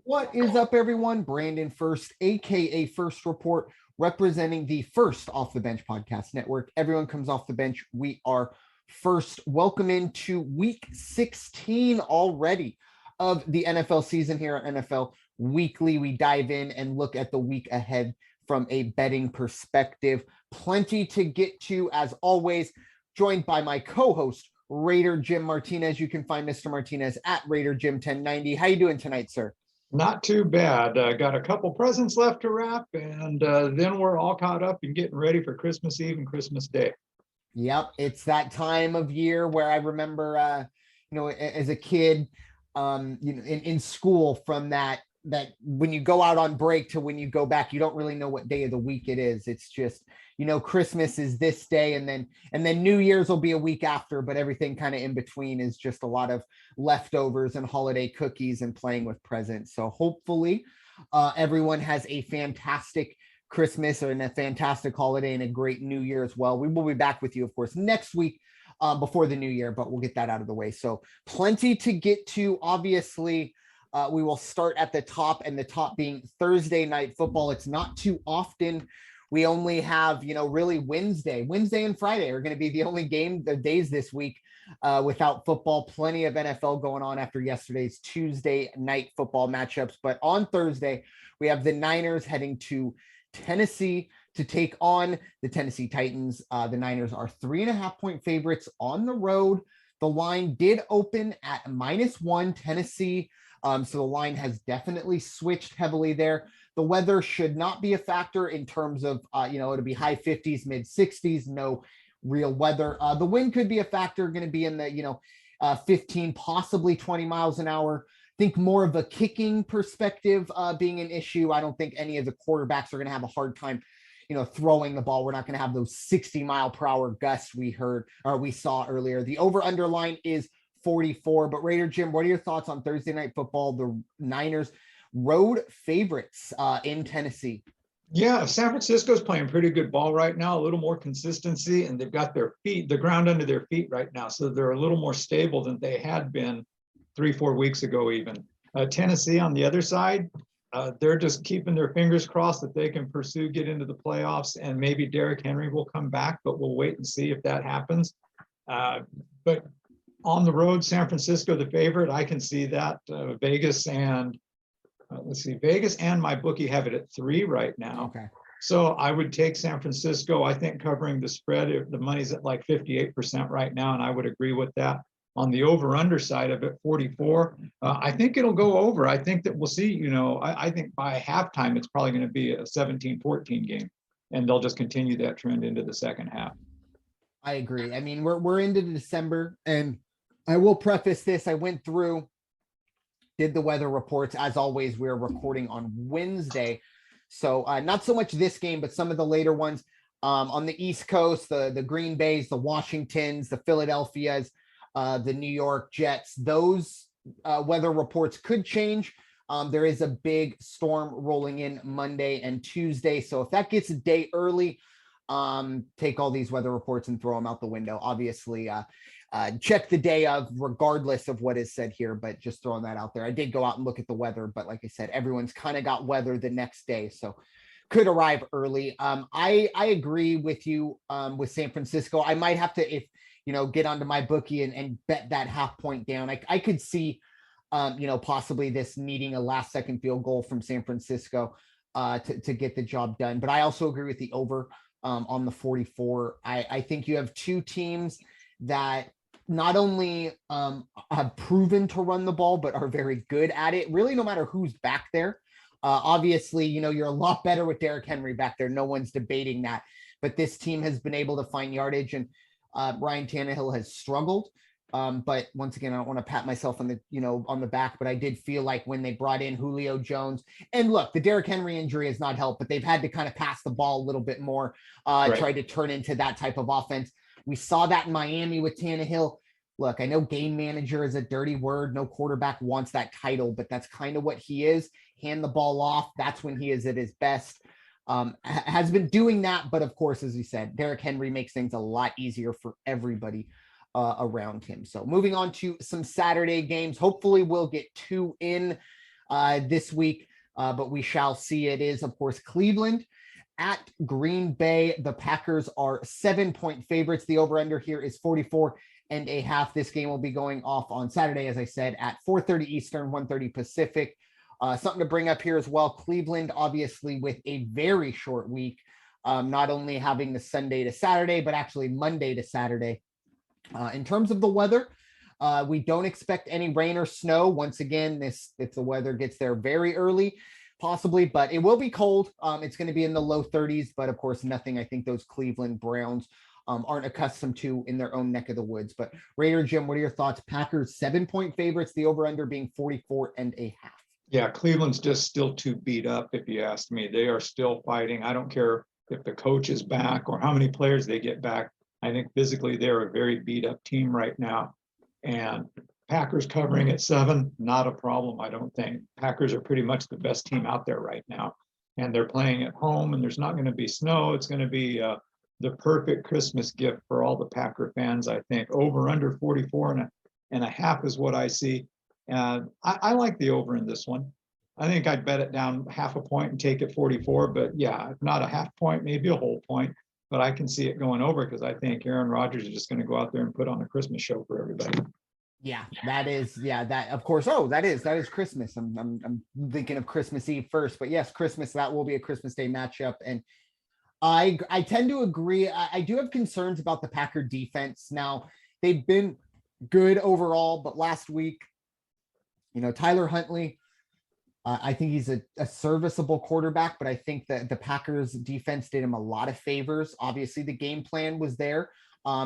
What is up, everyone? Brandon First, aka First Report, representing the First Off the Bench podcast network. Everyone comes off the bench. We are first. Welcome into week 16 already of the NFL season here at NFL Weekly. We dive in and look at the week ahead from a betting perspective. Plenty to get to, as always, joined by my co-host, Raider Jim Martinez. You can find Mr. Martinez at Raider Jim 1090. How you doing tonight, sir? Not too bad. Got a couple presents left to wrap, and then we're all caught up and getting ready for Christmas Eve and Christmas Day. Yep, it's that time of year where I remember, as a kid, in school, from that when you go out on break to when you go back, you don't really know what day of the week it is. It's just, Christmas is this day, and then New Year's will be a week after, but everything kind of in between is just a lot of leftovers and holiday cookies and playing with presents. So hopefully, everyone has a fantastic Christmas and a fantastic holiday and a great New Year as well. We will be back with you, of course, next week before the new year, but we'll get that out of the way. So plenty to get to. Obviously, we will start at the top, and the top being Thursday night football. It's not too often. We only have, really Wednesday and Friday are going to be the only the days this week without football. Plenty of NFL going on after yesterday's Tuesday night football matchups. But on Thursday, we have the Niners heading to Tennessee to take on the Tennessee Titans. The Niners are 3.5-point favorites on the road. The line did open at -1 Tennessee. So the line has definitely switched heavily there. The weather should not be a factor in terms of, it'll be high 50s, mid 60s, no real weather. The wind could be a factor, going to be in the, 15, possibly 20 miles an hour. Think more of a kicking perspective being an issue. I don't think any of the quarterbacks are going to have a hard time, throwing the ball. We're not going to have those 60-mile-per-hour gusts we saw earlier. The over-under line is 44. But Raider Jim, what are your thoughts on Thursday night football? The Niners road favorites in Tennessee. Yeah, San Francisco's playing pretty good ball right now, a little more consistency, and they've got the ground under their feet right now. So they're a little more stable than they had been 3-4 weeks ago even. Tennessee on the other side, they're just keeping their fingers crossed that they can get into the playoffs, and maybe Derrick Henry will come back, but we'll wait and see if that happens. But on the road, San Francisco, the favorite, I can see that. Vegas and my bookie have it at 3 right now. Okay. So I would take San Francisco. I think covering the spread, the money's at like 58% right now, and I would agree with that. On the over-under side of it, 44, I think it'll go over. I think that we'll see, I think by halftime, it's probably going to be a 17-14 game, and they'll just continue that trend into the second half. I agree. I mean, we're into December, and I will preface this. I went through, did the weather reports. As always, we're recording on Wednesday. So not so much this game, but some of the later ones on the East Coast, the Green Bays, the Washingtons, the Philadelphias, the New York Jets. Those weather reports could change. There is a big storm rolling in Monday and Tuesday. So if that gets a day early, take all these weather reports and throw them out the window. Obviously, check the day of, regardless of what is said here, but just throwing that out there. I did go out and look at the weather, but like I said, everyone's kind of got weather the next day, so could arrive early. I agree with you with San Francisco. I might have to, if get onto my bookie and bet that half point down. I could see possibly this needing a last second field goal from San Francisco to get the job done. But I also agree with the over on the 44. I think you have two teams that not only have proven to run the ball, but are very good at it, really, no matter who's back there. Obviously, you're a lot better with Derrick Henry back there. No one's debating that. But this team has been able to find yardage, and Ryan Tannehill has struggled. But once again, I don't want to pat myself on the back, but I did feel like when they brought in Julio Jones, and look, the Derrick Henry injury has not helped, but they've had to kind of pass the ball a little bit more, try to turn into that type of offense. We saw that in Miami with Tannehill. Look, I know game manager is a dirty word. No quarterback wants that title, but that's kind of what he is. Hand the ball off. That's when he is at his best. Has been doing that. But of course, as you said, Derrick Henry makes things a lot easier for everybody around him. So moving on to some Saturday games. Hopefully we'll get two in. this week, but we shall see. It is, of course, Cleveland at Green Bay. The Packers are 7-point favorites. The over-under here is 44.5. This game will be going off on Saturday, as I said, at 4:30 Eastern, 1:30 Pacific. Something to bring up here as well. Cleveland, obviously, with a very short week, not only having the Sunday to Saturday, but actually Monday to Saturday. In terms of the weather, we don't expect any rain or snow. Once again, if the weather gets there very early, possibly, but it will be cold. It's going to be in the low 30s, but of course, nothing I think those Cleveland Browns aren't accustomed to in their own neck of the woods. But Raider Jim, what are your thoughts? Packers 7-point favorites, the over-under being 44.5. Yeah, Cleveland's just still too beat up, if you ask me. They are still fighting. I don't care if the coach is back or how many players they get back. I think physically they're a very beat up team right now. And Packers covering at 7, not a problem, I don't think. Packers are pretty much the best team out there right now. And they're playing at home, and there's not going to be snow. It's going to be the perfect Christmas gift for all the Packer fans, I think. Over under 44.5 is what I see. And I like the over in this one. I think I'd bet it down half a point and take it 44. But yeah, if not a half point, maybe a whole point. But I can see it going over because I think Aaron Rodgers is just going to go out there and put on a Christmas show for everybody. Yeah, that of course. Oh, that is Christmas. I'm thinking of Christmas Eve first, but yes, Christmas, that will be a Christmas Day matchup. And I tend to agree. I do have concerns about the Packer defense. Now, they've been good overall, but last week, Tyler Huntley, I think he's a serviceable quarterback, but I think that the Packers defense did him a lot of favors. Obviously, the game plan was there.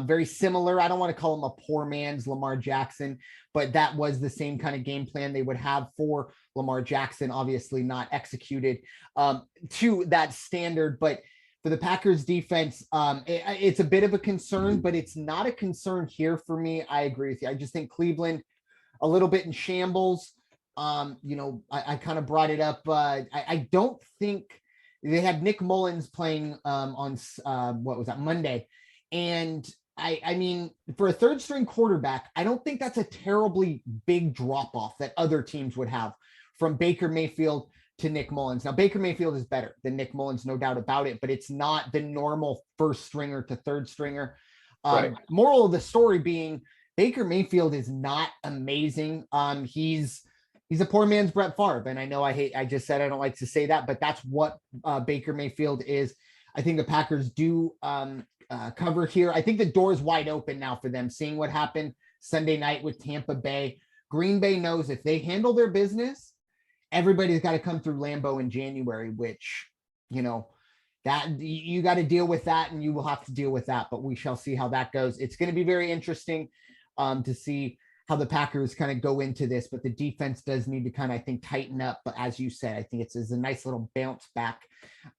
Very similar. I don't want to call him a poor man's Lamar Jackson, but that was the same kind of game plan they would have for Lamar Jackson, obviously not executed to that standard. But for the Packers defense, it's a bit of a concern, but it's not a concern here for me. I agree with you. I just think Cleveland a little bit in shambles. I kind of brought it up. I don't think they had Nick Mullins playing on what was that, Monday. And I mean, for a third string quarterback, I don't think that's a terribly big drop off that other teams would have from Baker Mayfield to Nick Mullins. Now, Baker Mayfield is better than Nick Mullins, no doubt about it, but it's not the normal first stringer to third stringer. Right. Moral of the story being Baker Mayfield is not amazing. He's a poor man's Brett Favre. And I know I just said I don't like to say that, but that's what Baker Mayfield is. I think the Packers do cover here. I think the door is wide open now for them, seeing what happened Sunday night with Tampa Bay. Green Bay knows if they handle their business, everybody's got to come through Lambeau in January, which, that you got to deal with that, and you will have to deal with that, but we shall see how that goes. It's going to be very interesting to see how the Packers kind of go into this, but the defense does need to kind of, I think, tighten up. But as you said, I think it's a nice little bounce back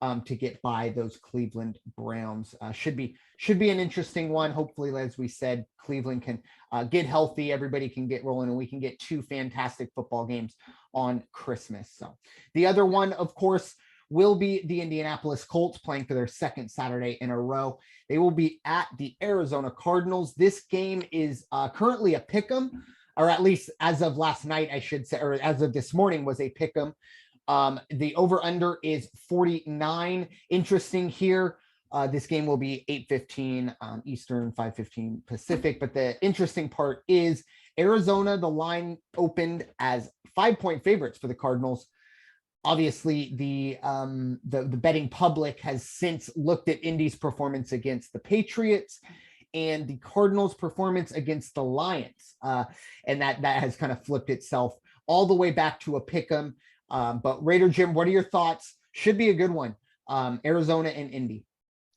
to get by those Cleveland Browns. Should be an interesting one. Hopefully, as we said, Cleveland can get healthy. Everybody can get rolling, and we can get 2 fantastic football games on Christmas. So the other one, of course, will be the Indianapolis Colts playing for their second Saturday in a row. They will be at the Arizona Cardinals. This game is currently a pick'em, or at least as of last night, I should say, or as of this morning was a pick'em. The over-under is 49. Interesting here. This game will be 8:15 Eastern, 5:15 Pacific. But the interesting part is Arizona, the line opened as 5-point favorites for the Cardinals. Obviously, the betting public has since looked at Indy's performance against the Patriots and the Cardinals' performance against the Lions, and that has kind of flipped itself all the way back to a pick'em. But Raider Jim, what are your thoughts? Should be a good one. Arizona and Indy.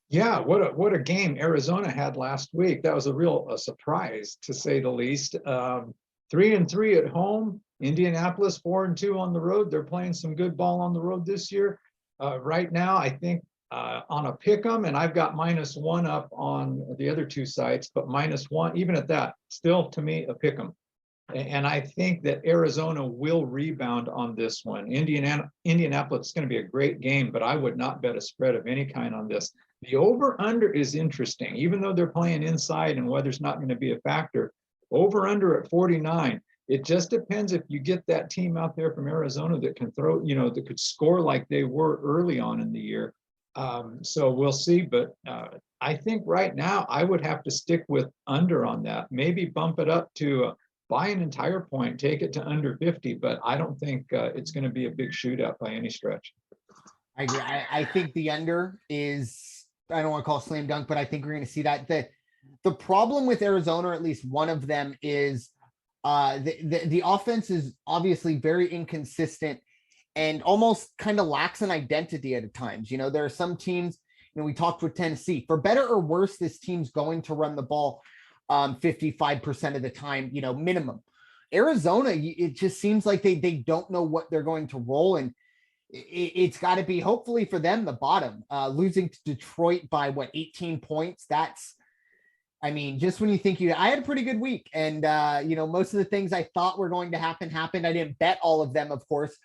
Yeah, what a game Arizona had last week. That was a real surprise, to say the least. 3-3 at home. Indianapolis 4-2 on the road. They're playing some good ball on the road this year. Right now, I think on a pick'em, and I've got -1 up on the other 2 sites, but -1, even at that, still to me a pick'em. And I think that Arizona will rebound on this one. Indianapolis is going to be a great game, but I would not bet a spread of any kind on this. The over-under is interesting, even though they're playing inside and weather's not going to be a factor. Over-under at 49. It just depends if you get that team out there from Arizona that can throw, that could score like they were early on in the year. So we'll see. But I think right now I would have to stick with under on that. Maybe bump it up to buy an entire point, take it to under 50. But I don't think it's going to be a big shootout by any stretch. I agree. I think the under is, I don't want to call it slam dunk, but I think we're going to see that. The problem with Arizona, or at least one of them, is the offense is obviously very inconsistent and almost kind of lacks an identity at times. There are some teams, we talked with Tennessee, for better or worse, this team's going to run the ball 55% of the time, minimum. Arizona, it just seems like they don't know what they're going to roll, and it's got to be, hopefully for them, the bottom. Losing to Detroit by 18 points. That's, just when you think I had a pretty good week, and most of the things I thought were going to happen happened. I didn't bet all of them, of course.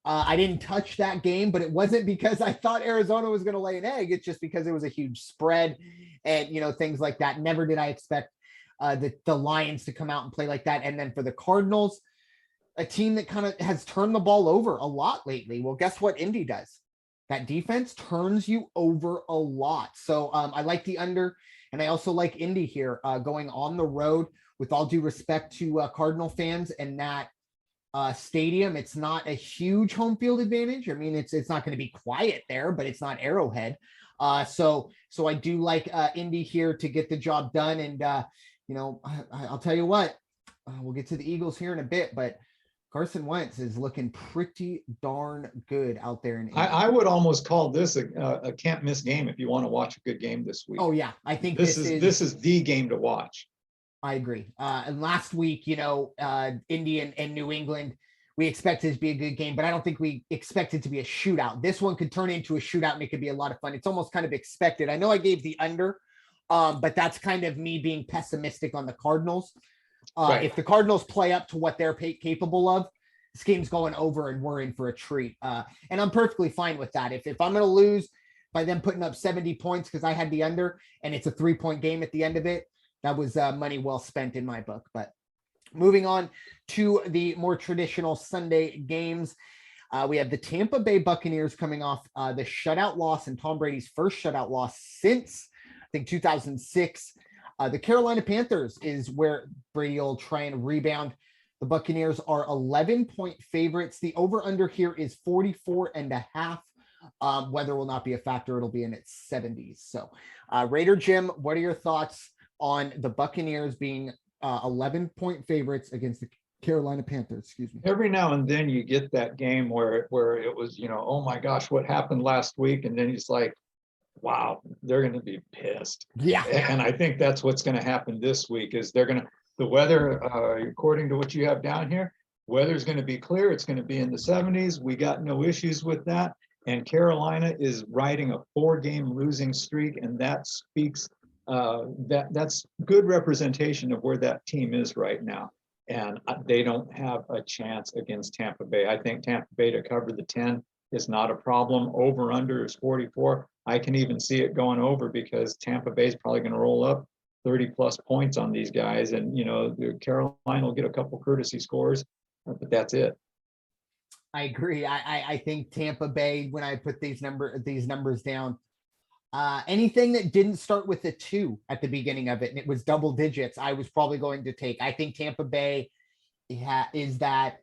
I didn't touch that game, but it wasn't because I thought Arizona was going to lay an egg. It's just because it was a huge spread and, things like that. Never did I expect the Lions to come out and play like that. And then for the Cardinals, a team that kind of has turned the ball over a lot lately. Well, guess what Indy does? That defense turns you over a lot. So I like the under, and I also like Indy here going on the road. With all due respect to Cardinal fans and that stadium, it's not a huge home field advantage. It's not going to be quiet there, but it's not Arrowhead. So I do like Indy here to get the job done. And I'll tell you what, we'll get to the Eagles here in a bit, but Carson Wentz is looking pretty darn good out there. I would almost call this a can't miss game if you want to watch a good game this week. Oh yeah, I think this is the game to watch. I agree. And last week, Indy and New England, we expected it to be a good game, but I don't think we expected to be a shootout. This one could turn into a shootout and it could be a lot of fun. It's almost kind of expected. I know I gave the under, but that's kind of me being pessimistic on the Cardinals. Right. If the Cardinals play up to what they're capable of, this game's going over and we're in for a treat. And I'm perfectly fine with that. If I'm going to lose by them putting up 70 points because I had the under and it's a 3-point game at the end of it, that was money well spent in my book. But moving on to the more traditional Sunday games, we have the Tampa Bay Buccaneers coming off the shutout loss, and Tom Brady's first shutout loss since, I think, 2006. The Carolina Panthers is where Brady will try and rebound. The Buccaneers are 11-point favorites. The over-under here is 44.5. Weather will not be a factor. It'll be in its 70s. So, Raider Jim, what are your thoughts on the Buccaneers being 11-point favorites against the Carolina Panthers? Excuse me. Every now and then you get that game where it was, oh my gosh, what happened last week? And then it's like, wow, they're going to be pissed. Yeah. And I think that's what's going to happen this week is the weather, according to what you have down here, weather's going to be clear. It's going to be in the 70s. We got no issues with that. And Carolina is riding a 4-game losing streak. And that speaks, that's good representation of where that team is right now. And they don't have a chance against Tampa Bay. I think Tampa Bay to cover the 10 is not a problem. Over under is 44. I can even see it going over because Tampa Bay is probably going to roll up 30 plus points on these guys. And, Carolina will get a couple courtesy scores, but that's it. I agree. I think Tampa Bay, when I put these numbers down, anything that didn't start with a 2 at the beginning of it, and it was double digits, I was probably going to take. I think Tampa Bay is that,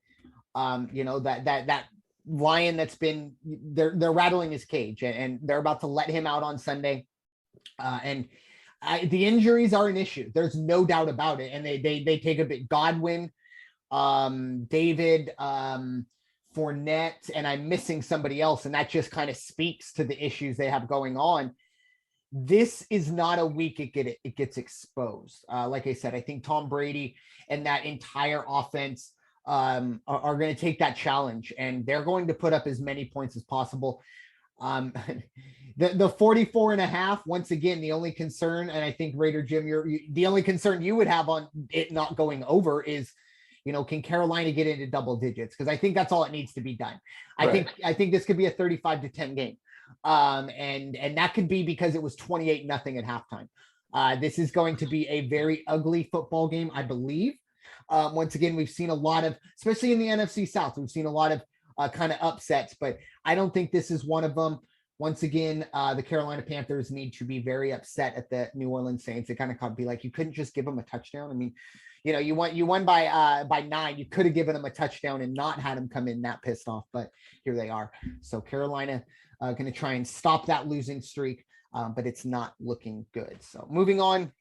that lion that's been, they're rattling his cage, and they're about to let him out on Sunday. The injuries are an issue. There's no doubt about it. And they take a bit. Godwin, David, Fournette, and I'm missing somebody else. And that just kind of speaks to the issues they have going on. This is not a week it gets exposed. Like I said, I think Tom Brady and that entire offense are going to take that challenge, and they're going to put up as many points as possible. The 44.5, once again, the only concern, and I think Raider Jim, the only concern you would have on it not going over is, can Carolina get into double digits? Because I think that's all it needs to be done. Right. I think this could be a 35-10 game. And that could be because it was 28-0 at halftime. This is going to be a very ugly football game, I believe. Once again, we've seen a lot of, especially in the NFC South, we've seen a lot of kind of upsets, but I don't think this is one of them. Once again, the Carolina Panthers need to be very upset at the New Orleans Saints. They kind of be like, you couldn't just give them a touchdown. I mean, you won by 9. You could have given them a touchdown and not had them come in that pissed off, but here they are. So Carolina going to try and stop that losing streak, but it's not looking good. So moving on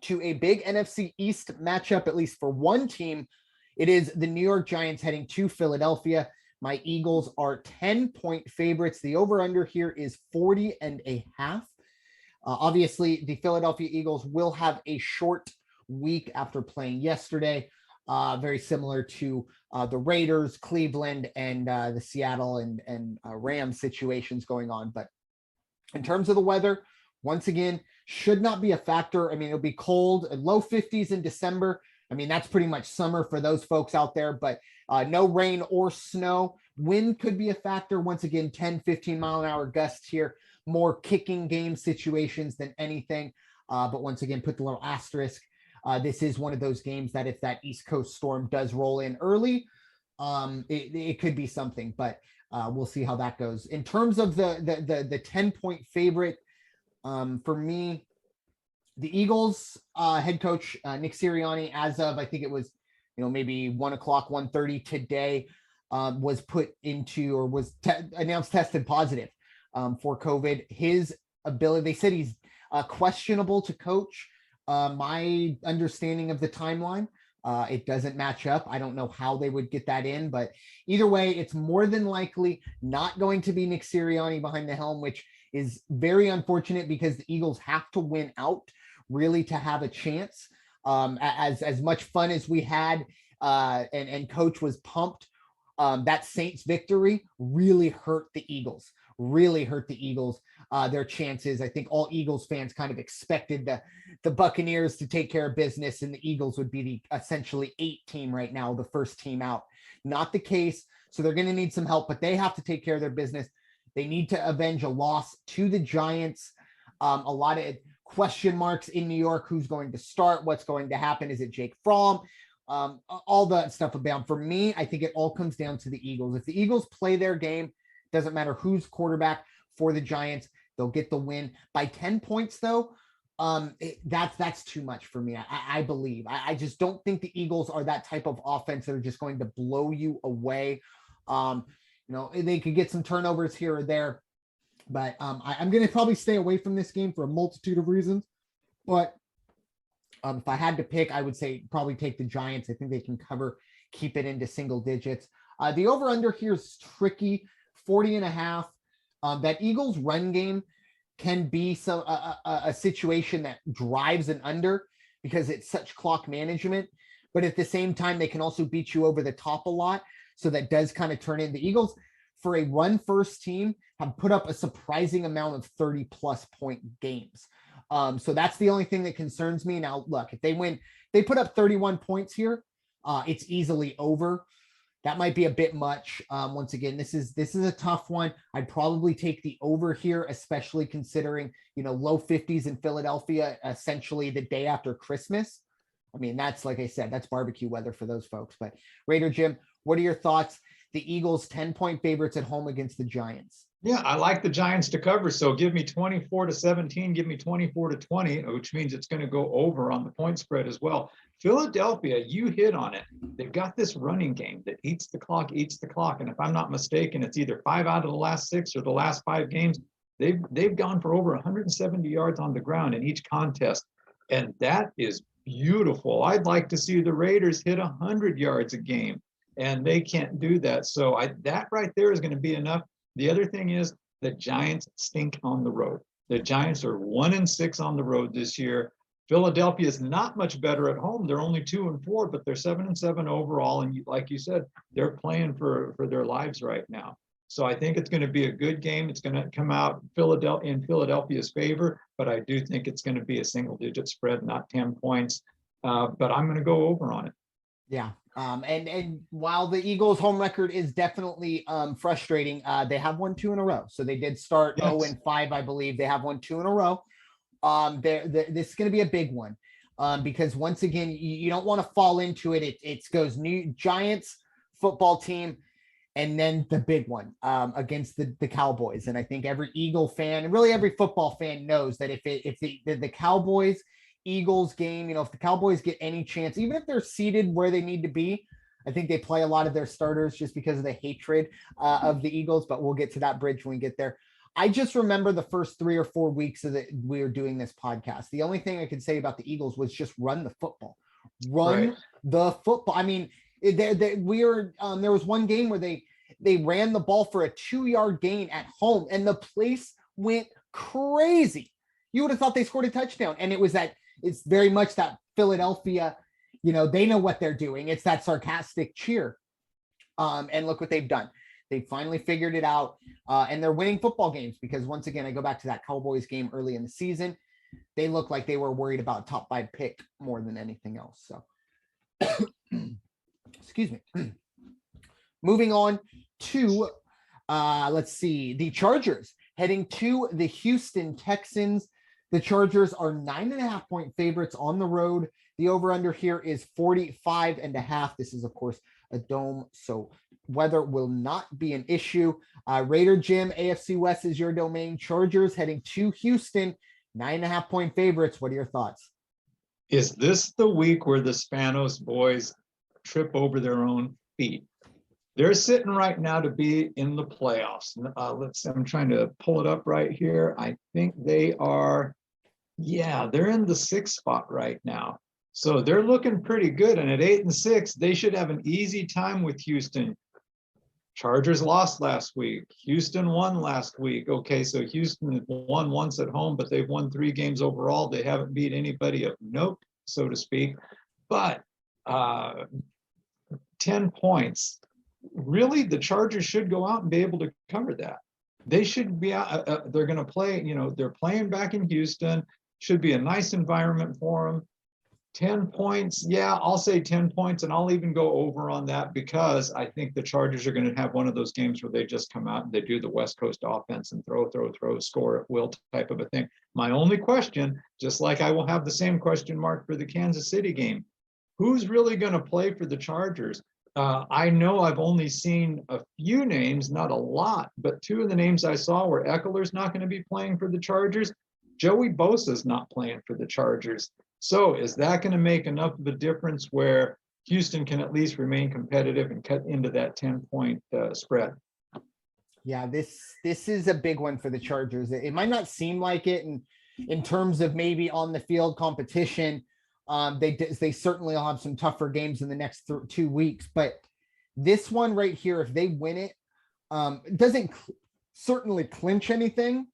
to a big NFC East matchup, at least for one team, it is the New York Giants heading to Philadelphia. My Eagles are 10-point favorites. The over-under here is 40.5. Obviously, the Philadelphia Eagles will have a short week after playing yesterday, very similar to the Raiders, Cleveland, and the Seattle and Rams situations going on. But in terms of the weather, once again, should not be a factor. I mean, it'll be cold, low 50s in December. I mean, that's pretty much summer for those folks out there, but no rain or snow. Wind could be a factor. Once again, 10, 15 mile an hour gusts here, more kicking game situations than anything. But once again, put the little asterisk. This is one of those games that if that East Coast storm does roll in early, it could be something, but we'll see how that goes. In terms of the 10-point favorite, for me, the Eagles head coach, Nick Sirianni, as of, I think it was, maybe 1:30 today, was put into, or was announced tested positive for COVID. His ability, they said he's questionable to coach. My understanding of the timeline, it doesn't match up. I don't know how they would get that in, but either way, it's more than likely not going to be Nick Sirianni behind the helm, which is very unfortunate because the Eagles have to win out really to have a chance. As much fun as we had, and coach was pumped, that Saints victory really hurt the Eagles, their chances. I think all Eagles fans kind of expected the Buccaneers to take care of business and the Eagles would be the essentially 8 team right now, the first team out. Not the case. So they're going to need some help, but they have to take care of their business. They need to avenge a loss to the Giants. A lot of question marks in New York. Who's going to start? What's going to happen? Is it Jake Fromm? All that stuff about. For me, I think it all comes down to the Eagles. If the Eagles play their game, doesn't matter who's quarterback for the Giants, they'll get the win. By 10 points, though, that's too much for me. I believe. I just don't think the Eagles are that type of offense that are just going to blow you away. They could get some turnovers here or there, but I'm going to probably stay away from this game for a multitude of reasons. But if I had to pick, I would say probably take the Giants. I think they can cover, keep it into single digits. The over-under here is tricky, 40.5. That Eagles run game can be a situation that drives an under because it's such clock management. But at the same time, they can also beat you over the top a lot. So that does kind of turn in. The Eagles, for a run-first team, have put up a surprising amount of 30-plus point games. So that's the only thing that concerns me. Now, look, if they win, they put up 31 points here. It's easily over. That might be a bit much. Once again, this is a tough one. I'd probably take the over here, especially considering, low 50s in Philadelphia, essentially the day after Christmas. I mean, that's, like I said, that's barbecue weather for those folks. But Raider Jim, what are your thoughts? The Eagles 10-point favorites at home against the Giants. Yeah, I like the Giants to cover. So give me 24-17, give me 24-20, which means it's going to go over on the point spread as well. Philadelphia, you hit on it. They've got this running game that eats the clock. And if I'm not mistaken, it's either 5 out of the last 6 or the last 5 games. They've gone for over 170 yards on the ground in each contest. And that is beautiful. I'd like to see the Raiders hit 100 yards a game, and they can't do that. So that right there is going to be enough. The other thing is the Giants stink on the road. The Giants are 1-6 on the road this year. Philadelphia is not much better at home. They're only 2-4, but they're 7-7 overall. And like you said, they're playing for their lives right now. So I think it's going to be a good game. It's going to come out in Philadelphia's favor, but I do think it's going to be a single-digit spread, not 10 points. But I'm going to go over on it. Yeah. And while the Eagles' home record is definitely frustrating, they have won 2 in a row. So they did start 0-5, I believe. They have won 2 in a row. This is going to be a big one. because once again, you don't want to fall into it. It goes New Giants football team, and then the big one against the Cowboys. And I think every Eagle fan, and really every football fan, knows that if the Cowboys Eagles game, if the Cowboys get any chance, even if they're seated where they need to be, I think they play a lot of their starters just because of the hatred of the Eagles, but we'll get to that bridge when we get there. I just remember the first 3 or 4 weeks that we were doing this podcast. The only thing I could say about the Eagles was just run the football. Run the football. I mean, there was one game where they ran the ball for a 2-yard gain at home, and the place went crazy. You would have thought they scored a touchdown, and it's very much that Philadelphia, they know what they're doing. It's that sarcastic cheer. And look what they've done. They finally figured it out, and they're winning football games because, once again, I go back to that Cowboys game early in the season. They looked like they were worried about top 5 pick more than anything else. So, excuse me. Moving on to, let's see, the Chargers heading to the Houston Texans. The Chargers are 9.5-point favorites on the road. The over-under here is 45.5. This is, of course, a dome, so weather will not be an issue. Raider Jim, AFC West is your domain. Chargers heading to Houston, 9.5-point favorites. What are your thoughts? Is this the week where the Spanos boys trip over their own feet? They're sitting right now to be in the playoffs. I'm trying to pull it up right here. I think they are, they're in the 6th spot right now. So they're looking pretty good. And at 8-6, they should have an easy time with Houston. Chargers lost last week. Houston won last week. Okay, so Houston won once at home, but they've won 3 games overall. They haven't beat anybody of note, so to speak. But 10 points. Really, the Chargers should go out and be able to cover that. They should be out. They're going to play, they're playing back in Houston. Should be a nice environment for them. 10 points. Yeah, I'll say 10 points, and I'll even go over on that because I think the Chargers are going to have one of those games where they just come out and they do the West Coast offense and throw, score at will type of a thing. My only question, just like I will have the same question mark for the Kansas City game, who's really going to play for the Chargers? I know I've only seen a few names, not a lot, but 2 of the names I saw were Eckler's not going to be playing for the Chargers. Joey Bosa's not playing for the Chargers. So is that going to make enough of a difference where Houston can at least remain competitive and cut into that 10-point spread? Yeah, this is a big one for the Chargers. It might not seem like it in terms of maybe on the field competition. They certainly will have some tougher games in the next 2 weeks, but this one right here, if they win it, doesn't certainly clinch anything,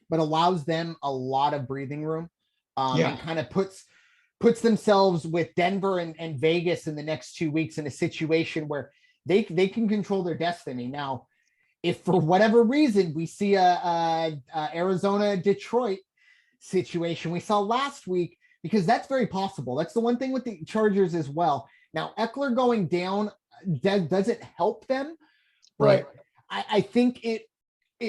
but allows them a lot of breathing room. And kind of puts themselves with Denver and Vegas in the next 2 weeks in a situation where they can control their destiny. Now, if for whatever reason we see a Arizona Detroit situation we saw last week, because that's very possible. That's the one thing with the Chargers as well. Now, Eckler going down doesn't help them, but right. I think it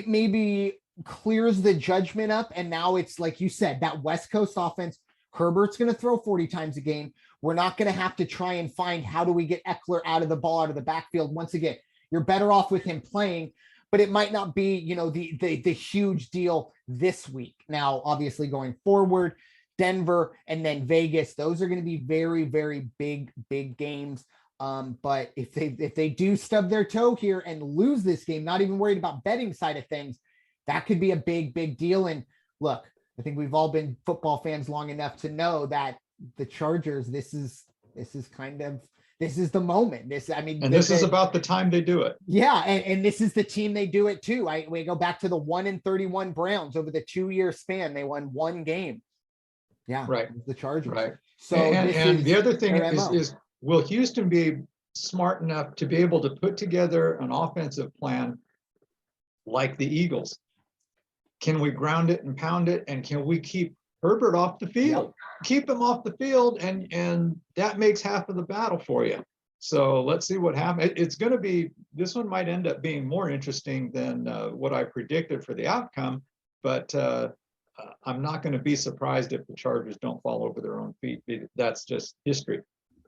maybe clears the judgment up, and now it's like you said, that West Coast offense. Herbert's going to throw 40 times a game. We're not going to have to try and find how do we get Eckler out of the backfield. Once again, you're better off with him playing, but it might not be the huge deal this week. Now, obviously, going forward, Denver and then Vegas, those are going to be very, very big games. But if they do stub their toe here and lose this game, not even worried about betting side of things, that could be a big deal. And look, I think we've all been football fans long enough to know that the Chargers, this is the moment. This is about the time they do it. Yeah. And this is the team they do it too. We go back to the 1-31 Browns over the 2-year span. They won 1 game. Yeah. Right. The Chargers. Right. So, and the other thing is, will Houston be smart enough to be able to put together an offensive plan like the Eagles? Can we ground it and pound it? And can we keep Herbert off the field? Yep. Keep him off the field, and that makes half of the battle for you. So let's see what happens. It's going to be, this one might end up being more interesting than what I predicted for the outcome. But I'm not going to be surprised if the Chargers don't fall over their own feet. That's just history.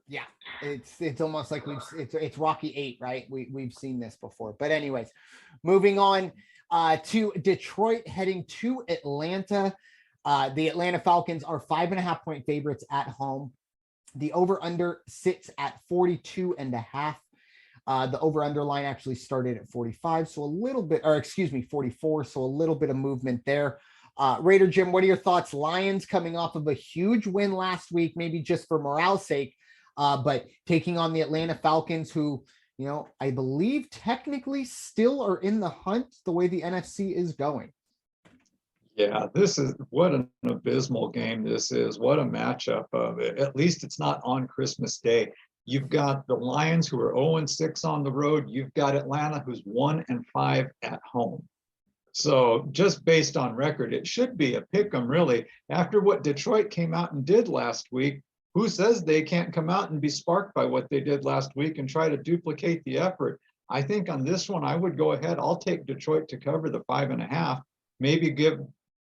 Yeah, it's almost like it's Rocky 8, right? We've seen this before. But anyways, moving on to Detroit, heading to Atlanta. The Atlanta Falcons are 5.5-point favorites at home. The over-under sits at 42.5. The over-under line actually started at 45, so a little bit, or excuse me, 44, so a little bit of movement there. Raider Jim, what are your thoughts? Lions coming off of a huge win last week, maybe just for morale's sake, but taking on the Atlanta Falcons, who, I believe technically still are in the hunt the way the NFC is going. Yeah, this is what an abysmal game this is. What a matchup of it. At least it's not on Christmas Day. You've got the Lions, who are 0-6 on the road. You've got Atlanta, who's 1-5 at home. So just based on record, it should be a pick 'em, really. After what Detroit came out and did last week, who says they can't come out and be sparked by what they did last week and try to duplicate the effort? I think on this one, I would go ahead. I'll take Detroit to cover the 5.5, maybe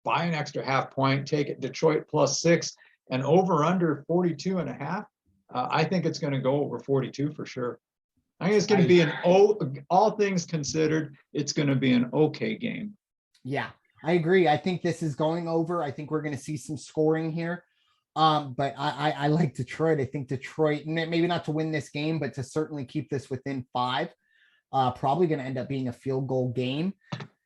buy an extra half point, take it Detroit +6, and over under 42.5. I think it's going to go over 42 for sure. I think it's going to be all things considered, it's going to be an okay game. Yeah, I agree. I think this is going over. I think we're going to see some scoring here. But I like Detroit. I think Detroit, maybe not to win this game, but to certainly keep this within 5. Probably going to end up being a field goal game.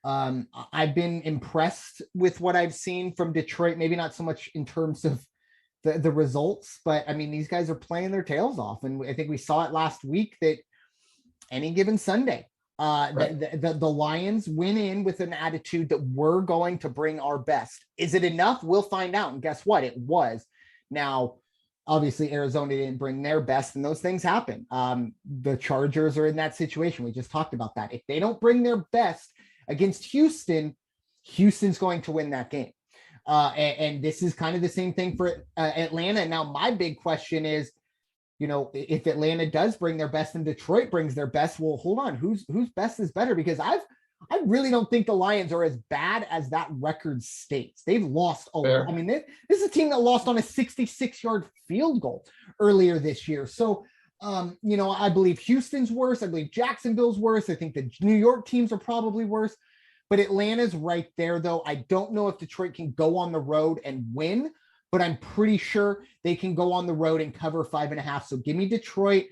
I've been impressed with what I've seen from Detroit, maybe not so much in terms of the results, but I mean, these guys are playing their tails off. And I think we saw it last week that any given Sunday, right, the Lions win in with an attitude that we're going to bring our best. Is it enough? We'll find out. And guess what? It was. Now, obviously, Arizona didn't bring their best, and those things happen. The Chargers are in that situation. We just talked about that. If they don't bring their best against Houston, Houston's going to win that game. And this is kind of the same thing for Atlanta. Now, my big question is, if Atlanta does bring their best and Detroit brings their best, well, hold on, whose best is better? Because I really don't think the Lions are as bad as that record states. They've lost a lot. I mean, this is a team that lost on a 66-yard field goal earlier this year. So, I believe Houston's worse. I believe Jacksonville's worse. I think the New York teams are probably worse. But Atlanta's right there, though. I don't know if Detroit can go on the road and win, but I'm pretty sure they can go on the road and cover 5.5. So give me Detroit.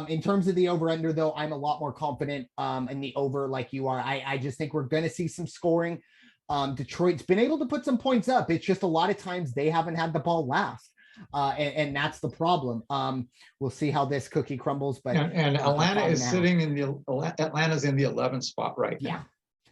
In terms of the over-under, though, I'm a lot more confident in the over like you are. I just think we're going to see some scoring. Detroit's been able to put some points up. It's just a lot of times they haven't had the ball last. And that's the problem. We'll see how this cookie crumbles. But and Atlanta is sitting Atlanta's in the 11th spot right now. Yeah.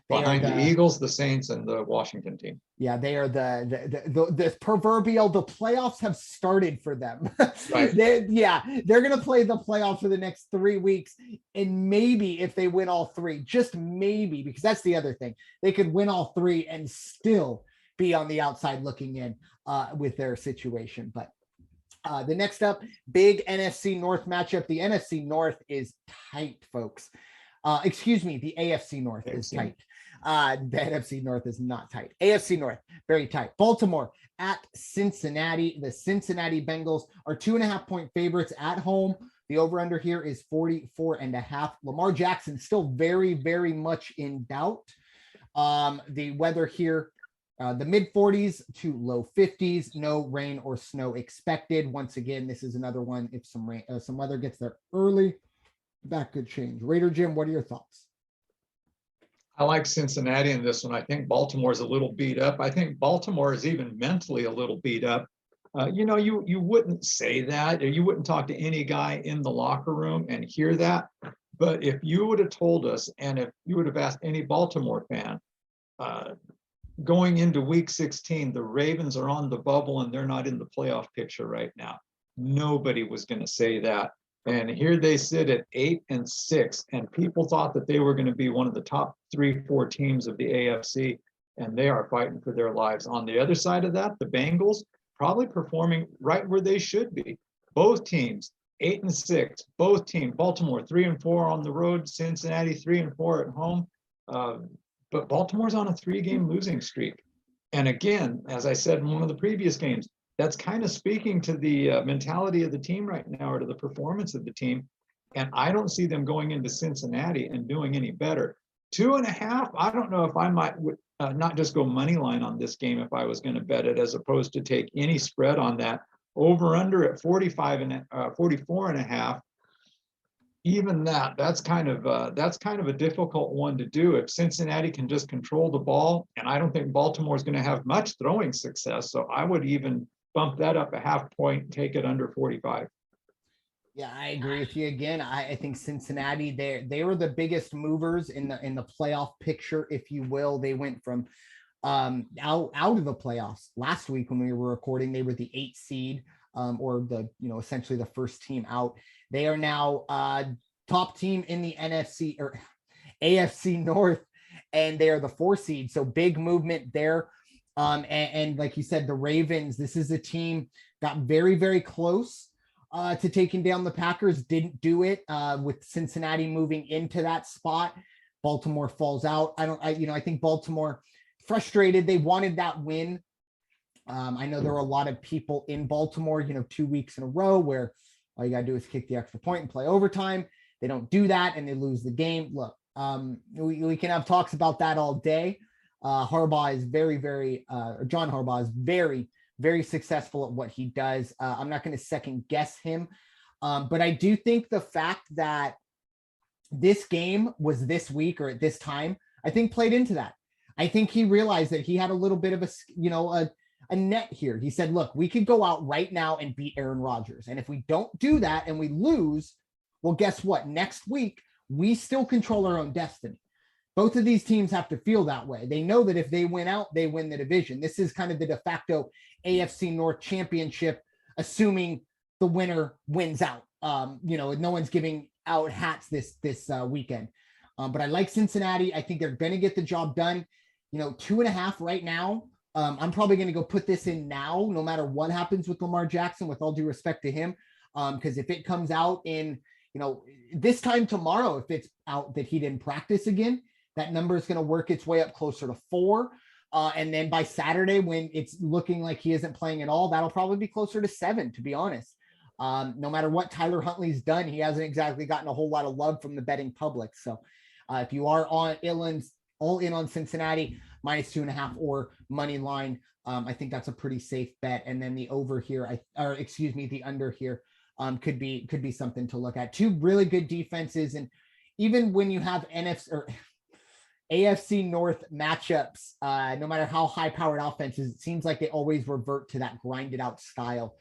Behind the Eagles, the Saints, and the Washington team. Yeah, they are the proverbial, the playoffs have started for them. Right. They're going to play the playoffs for the next 3 weeks. And maybe if they win all 3, just maybe, because that's the other thing, they could win all 3 and still be on the outside looking in with their situation. But the next up, big NFC North matchup. The NFC North is tight, folks. Excuse me, the AFC North is tight. The NFC North is not tight. AFC North, very tight. Baltimore at Cincinnati. The Cincinnati Bengals are 2.5-point favorites at home. The over-under here is 44.5. Lamar Jackson still very, very much in doubt. The weather here, the mid-40s to low 50s. No rain or snow expected. Once again, this is another one. If some rain, some weather gets there early, that could change. Raider Jim, what are your thoughts? I like Cincinnati in this one. I think Baltimore's a little beat up. I think Baltimore is even mentally a little beat up. You wouldn't say that, or you wouldn't talk to any guy in the locker room and hear that. But if you would have told us, and if you would have asked any Baltimore fan, going into week 16, the Ravens are on the bubble and they're not in the playoff picture right now. Nobody was going to say that. And here they sit at 8-6, and people thought that they were going to be one of the top 3-4 teams of the AFC, and they are fighting for their lives. On the other side of that, the Bengals probably performing right where they should be. Both teams 8-6. Both teams, Baltimore 3-4 on the road, Cincinnati 3-4 at home. But Baltimore's on a 3-game losing streak. And again, as I said in one of the previous games, that's kind of speaking to the mentality of the team right now, or to the performance of the team. And I don't see them going into Cincinnati and doing any better. 2.5, I don't know if I might not just go money line on this game if I was going to bet it, as opposed to take any spread on that. Over under at 44.5. Even that's kind of a difficult one to do if Cincinnati can just control the ball. And I don't think Baltimore is going to have much throwing success. So I would even bump that up a half point, take it under 45. Yeah, I agree with you again. I think Cincinnati, they were the biggest movers in the playoff picture, if you will. They went from out of the playoffs last week when we were recording. They were the 8th seed, or essentially the first team out. They are now top team in the NFC or AFC North, and they are the 4 seed. So big movement there. And like you said, the Ravens, this is a team got very, very close to taking down the Packers, didn't do it with Cincinnati moving into that spot. Baltimore falls out. I think Baltimore frustrated. They wanted that win. I know there were a lot of people in Baltimore, 2 weeks in a row where all you got to do is kick the extra point and play overtime. They don't do that and they lose the game. Look, we can have talks about that all day. Harbaugh is John Harbaugh is very, very successful at what he does. I'm not going to second guess him. But I do think the fact that this game was this week or at this time, I think played into that. I think he realized that he had a little bit of a net here. He said, look, we could go out right now and beat Aaron Rodgers. And if we don't do that and we lose, well, guess what? Next week, we still control our own destiny. Both of these teams have to feel that way. They know that if they win out, they win the division. This is kind of the de facto AFC North championship, assuming the winner wins out. No one's giving out hats this weekend. But I like Cincinnati. I think they're going to get the job done. 2.5 right now. I'm probably going to go put this in now, no matter what happens with Lamar Jackson, with all due respect to him. Because if it comes out in, this time tomorrow, if it's out that he didn't practice again, that number is going to work its way up closer to 4. And then by Saturday, when it's looking like he isn't playing at all, that'll probably be closer to 7, to be honest. No matter what Tyler Huntley's done, he hasn't exactly gotten a whole lot of love from the betting public. So if you are all in on Cincinnati, -2.5 or money line, I think that's a pretty safe bet. And then the over here, the under here could be something to look at. 2 really good defenses. And even when you have NFC or AFC North matchups, no matter how high-powered offenses, it seems like they always revert to that grinded out style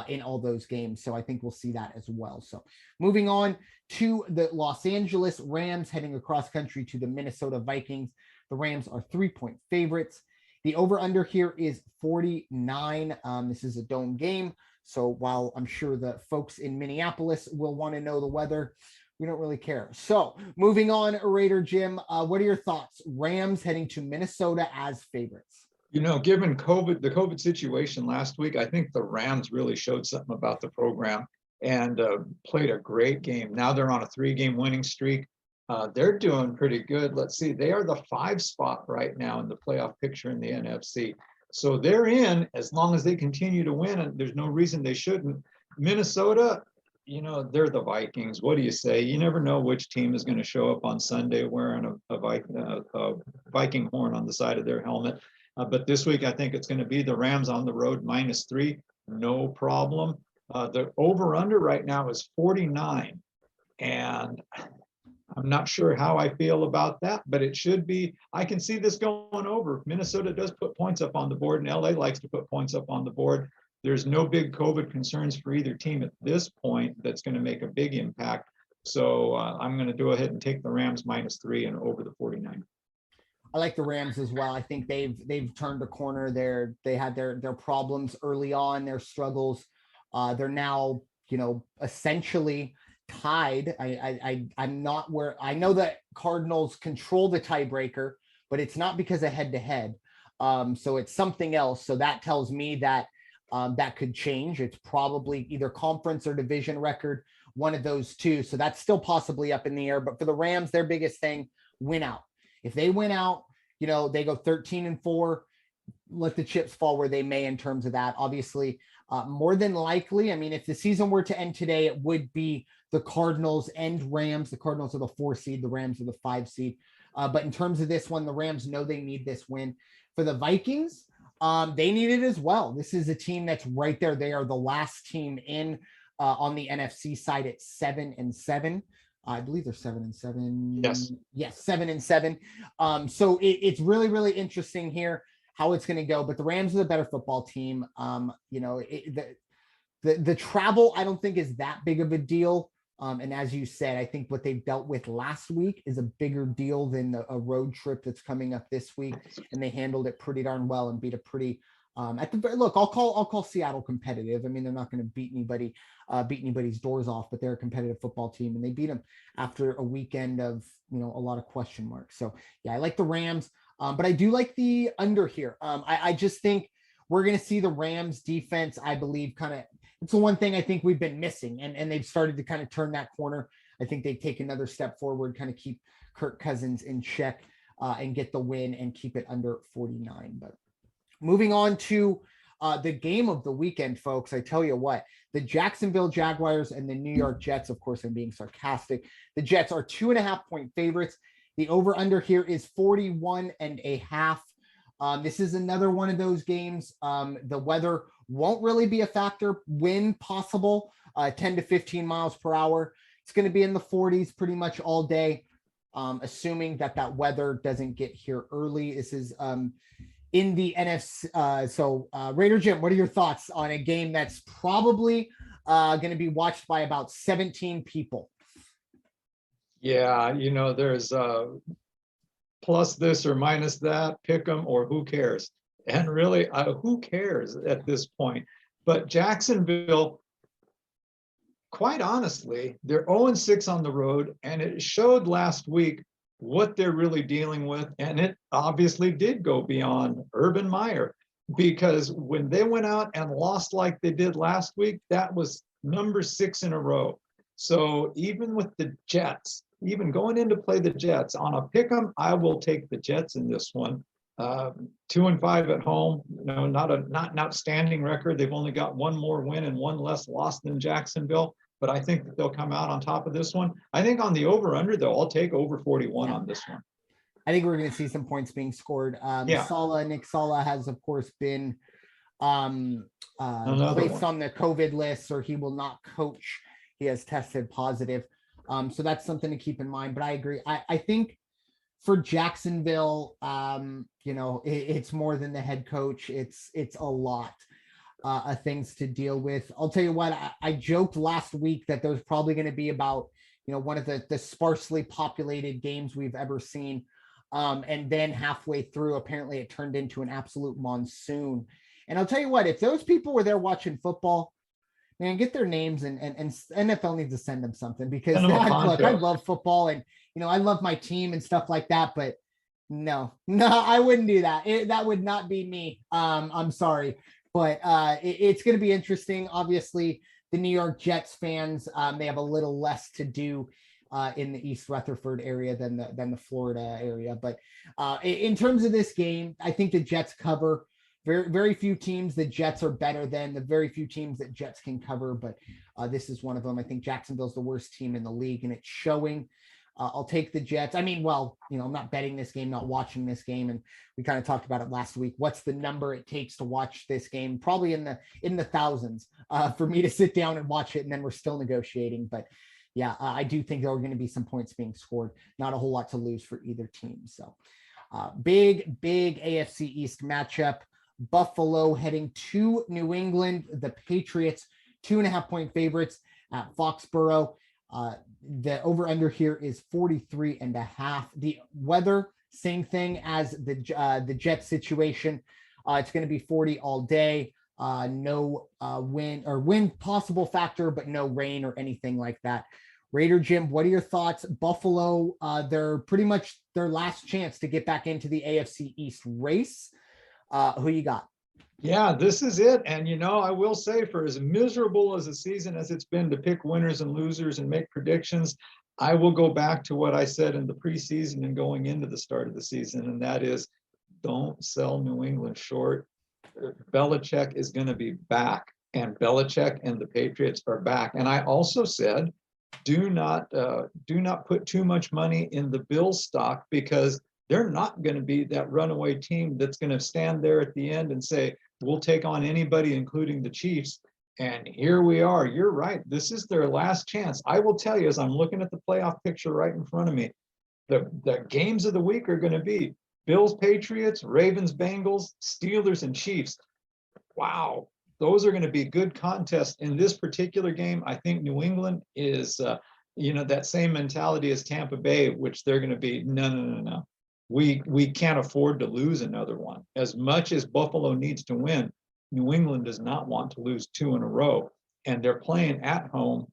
in all those games. So I think we'll see that as well. So moving on to the Los Angeles Rams, heading across country to the Minnesota Vikings. The Rams are 3-point favorites. The over-under here is 49. This is a dome game. So while I'm sure the folks in Minneapolis will want to know the weather, we don't really care. So moving on, Raider Jim, what are your thoughts? Rams heading to Minnesota as favorites. Given the COVID situation last week, I think the Rams really showed something about the program and played a great game. Now they're on a 3-game winning streak. They're doing pretty good. Let's see, they are the 5 spot right now in the playoff picture in the NFC. So they're in as long as they continue to win, and there's no reason they shouldn't. Minnesota, they're the Vikings. What do you say? You never know which team is going to show up on Sunday wearing a Viking horn on the side of their helmet. But this week, I think it's going to be the Rams on the road, -3, no problem. The over-under right now is 49. And I'm not sure how I feel about that, but it should be. I can see this going over. Minnesota does put points up on the board, and LA likes to put points up on the board. There's no big COVID concerns for either team at this point that's going to make a big impact. So I'm going to go ahead and take the Rams -3 and over the 49. I like the Rams as well. I think they've turned a corner. They had their problems early on, their struggles. They're now, essentially tied. I'm not where I know that Cardinals control the tiebreaker, but it's not because of head-to-head. So it's something else. So that tells me that that could change. It's probably either conference or division record, one of those two. So that's still possibly up in the air. But for the Rams, their biggest thing, win out. If they win out, they go 13-4. let the chips fall where they may in terms of that. Obviously, more than likely, I mean, if the season were to end today, it would be the Cardinals and Rams. The Cardinals are the 4 seed, the Rams are the 5 seed. But in terms of this one, the Rams know they need this win. For the Vikings, they need it as well. This is a team that's right there. They are the last team in on the NFC side at 7-7. I believe they're 7-7. Yes, 7-7. So it's really, really interesting here how it's going to go. But the Rams are the better football team. The travel, I don't think is that big of a deal. And as you said, I think what they've dealt with last week is a bigger deal than a road trip that's coming up this week. And they handled it pretty darn well and beat a pretty look, I'll call Seattle competitive. I mean, they're not going to beat anybody's doors off, but they're a competitive football team, and they beat them after a weekend of, a lot of question marks. So yeah, I like the Rams, but I do like the under here. I just think we're going to see the Rams defense, I believe, it's the one thing I think we've been missing, and they've started to kind of turn that corner. I think they take another step forward, kind of keep Kirk Cousins in check and get the win and keep it under 49. But moving on to the game of the weekend, folks, I tell you what, the Jacksonville Jaguars and the New York Jets, of course, I'm being sarcastic. The Jets are 2.5-point favorites. The over-under here is 41.5. This is another one of those games. The weather won't really be a factor. Wind possible, 10 to 15 miles per hour. It's going to be in the 40s pretty much all day, assuming that weather doesn't get here early. This is in the NFC. So Raider Jim, what are your thoughts on a game that's probably going to be watched by about 17 people? Yeah, there's plus this or minus that, pick 'em or who cares? And really, who cares at this point? But Jacksonville, quite honestly, they're 0-6 on the road, and it showed last week what they're really dealing with. And it obviously did go beyond Urban Meyer, because when they went out and lost like they did last week, that was number 6 in a row. So even with the Jets, even going in to play the Jets on a pick 'em, I will take the Jets in this one. 2-5 at home, not an outstanding record. They've only got one more win and one less loss than Jacksonville, but I think that they'll come out on top of this one. I think on the over-under, though, I'll take over 41 on this one. I think we're going to see some points being scored. Nick Sala has, of course, been placed on the COVID list, or he will not coach. He has tested positive. So that's something to keep in mind. But I agree. I think for Jacksonville, it's more than the head coach. It's a lot of things to deal with. I'll tell you what, I joked last week that there's probably going to be about, one of the sparsely populated games we've ever seen. And then halfway through, apparently it turned into an absolute monsoon. And I'll tell you what, if those people were there watching football, man, get their names, and NFL needs to send them something, because I love football, and I love my team and stuff like that, but no, I wouldn't do that. That would not be me. I'm sorry, but it's going to be interesting. Obviously, the New York Jets fans, they have a little less to do in the East Rutherford area than the Florida area. But in terms of this game, I think the Jets cover. Very, very few teams the Jets are better than, the very few teams that Jets can cover, but this is one of them. I think Jacksonville's the worst team in the league, and it's showing. I'll take the Jets. I mean, well, I'm not betting this game, not watching this game, and we kind of talked about it last week. What's the number it takes to watch this game? Probably in the thousands for me to sit down and watch it, and then we're still negotiating. But yeah, I do think there are going to be some points being scored. Not a whole lot to lose for either team. So big AFC East matchup. Buffalo heading to New England. The Patriots 2.5-point favorites at Foxborough. The over-under here is 43.5. The weather, same thing as the Jets situation. It's going to be 40 all day. No wind possible factor, but no rain or anything like that. Raider Jim, what are your thoughts? Buffalo, they're pretty much their last chance to get back into the AFC East race. Who you got? Yeah, this is it. And, I will say, for as miserable as a season as it's been to pick winners and losers and make predictions, I will go back to what I said in the preseason and going into the start of the season. And that is, don't sell New England short. Belichick is going to be back, and Belichick and the Patriots are back. And I also said, do not put too much money in the Bills stock, because they're not going to be that runaway team that's going to stand there at the end and say, we'll take on anybody, including the Chiefs. And here we are. You're right. This is their last chance. I will tell you, as I'm looking at the playoff picture right in front of me, the games of the week are going to be Bills, Patriots, Ravens, Bengals, Steelers, and Chiefs. Wow. Those are going to be good contests. In this particular game, I think New England is, that same mentality as Tampa Bay, which they're going to be, no. We can't afford to lose another one. As much as Buffalo needs to win, New England does not want to lose 2 in a row. And they're playing at home,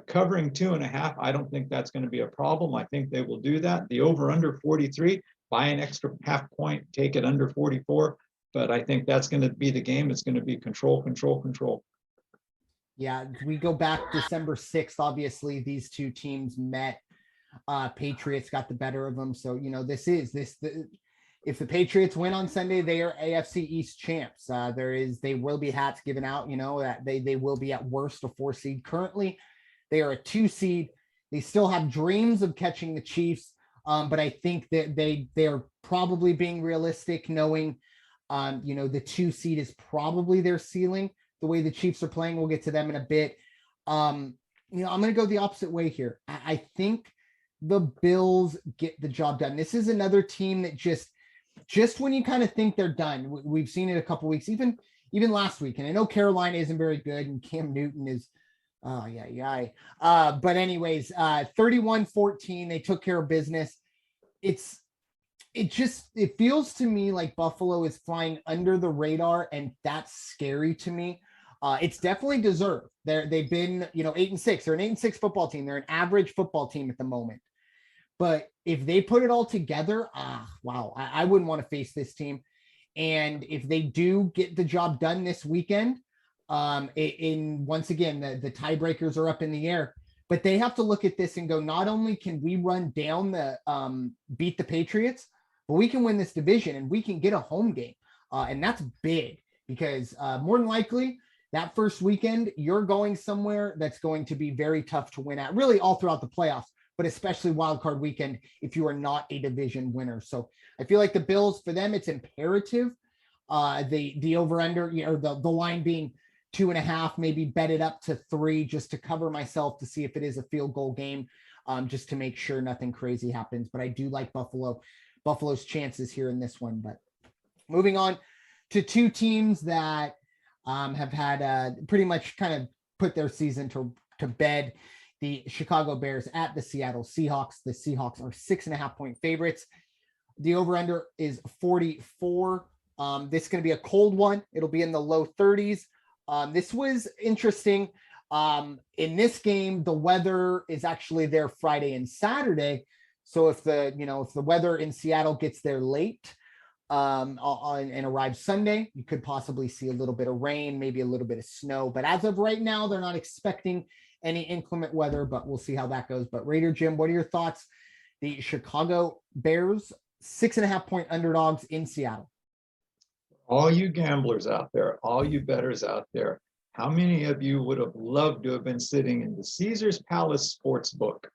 covering 2.5. I don't think that's going to be a problem. I think they will do that. The over under 43, buy an extra half point, take it under 44. But I think that's going to be the game. It's going to be control. Yeah, we go back December 6th. Obviously, these two teams met. Patriots got the better of them. So, if the Patriots win on Sunday, they are AFC East champs. They will be hats given out, that they will be at worst a 4 seed. Currently, they are a 2 seed. They still have dreams of catching the Chiefs. But I think that they're probably being realistic, knowing, the 2 seed is probably their ceiling. The way the Chiefs are playing, we'll get to them in a bit. I'm going to go the opposite way here. I think the Bills get the job done. This is another team that just when you kind of think they're done, we've seen it a couple weeks, even last week. And I know Carolina isn't very good, and Cam Newton is, but anyways, 31-14, they took care of business. It feels to me like Buffalo is flying under the radar, and that's scary to me. It's definitely deserved. They've been, 8-6. They're an 8-6 football team. They're an average football team at the moment. But if they put it all together, wow, I wouldn't want to face this team. And if they do get the job done this weekend, once again, the tiebreakers are up in the air. But they have to look at this and go, not only can we run down beat the Patriots, but we can win this division and we can get a home game. And that's big, because more than likely that first weekend, you're going somewhere that's going to be very tough to win at, really all throughout the playoffs, but especially wild card weekend if you are not a division winner. So I feel like the Bills, for them, it's imperative. The over under, the line being 2.5, maybe bet it up to 3 just to cover myself, to see if it is a field goal game, just to make sure nothing crazy happens. But I do like Buffalo's chances here in this one. But moving on to two teams that have had pretty much kind of put their season to bed. The Chicago Bears at the Seattle Seahawks. The Seahawks are 6.5 point favorites. The over-under is 44. This is going to be a cold one. It'll be in the low 30s. This was interesting. In this game, the weather is actually there Friday and Saturday. So if the weather in Seattle gets there late and arrives Sunday, you could possibly see a little bit of rain, maybe a little bit of snow. But as of right now, they're not expecting any inclement weather, but we'll see how that goes. But Raider Jim, what are your thoughts? The Chicago Bears, 6.5 point underdogs in Seattle. All you gamblers out there, all you bettors out there, how many of you would have loved to have been sitting in the Caesars Palace Sportsbook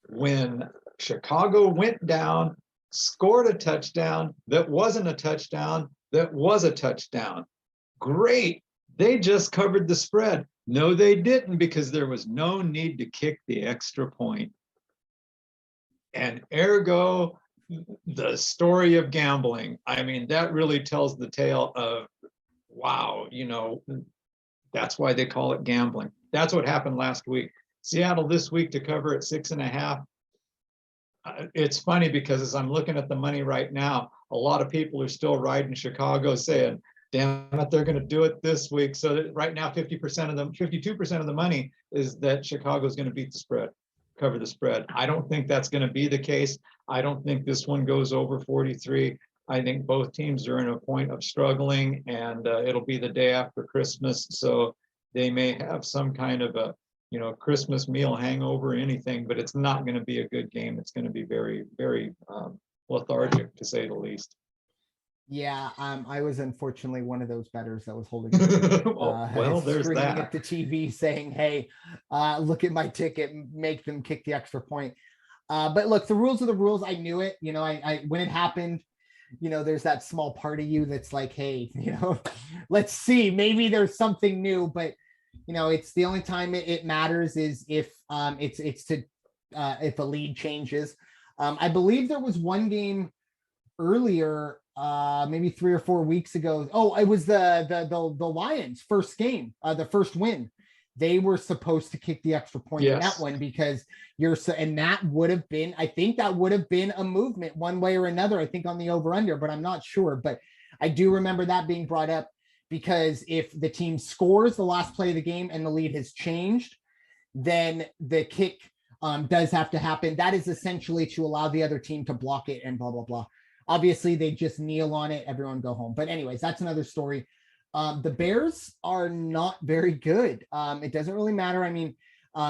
when Chicago went down, scored a touchdown that wasn't a touchdown, that was a touchdown? Great. They just covered the spread. No, they didn't, because there was no need to kick the extra point. And ergo, the story of gambling. I mean, that really tells the tale of, wow, that's why they call it gambling. That's what happened last week. Seattle this week to cover at 6.5. It's funny because as I'm looking at the money right now, a lot of people are still riding Chicago saying, damn it, they're going to do it this week. So right now, 52% of the money is that Chicago is going to beat the spread, cover the spread. I don't think that's going to be the case. I don't think this one goes over 43. I think both teams are in a point of struggling, and it'll be the day after Christmas. So they may have some kind of a, Christmas meal hangover or anything, but it's not going to be a good game. It's going to be very, very lethargic, to say the least. Yeah, I was unfortunately one of those bettors that was holding Well, there's screaming at that. the TV saying, "Hey, look at my ticket, make them kick the extra point." But look, the rules are the rules. I knew it. I when it happened, there's that small part of you that's like, "Hey, let's see, maybe there's something new." But it's the only time it matters is if it's to if a lead changes. I believe there was one game earlier, maybe 3 or 4 weeks ago. Oh, it was the Lions' first game, the first win. They were supposed to kick the extra point in that Yes. one because and that would have been, I think that would have been a movement one way or another, I think on the over under, but I'm not sure. But I do remember that being brought up because if the team scores the last play of the game and the lead has changed, then the kick does have to happen. That is essentially to allow the other team to block it and blah, blah, blah. Obviously, they just kneel on it. Everyone go home. But anyways, that's another story. The Bears are not very good. It doesn't really matter. I mean,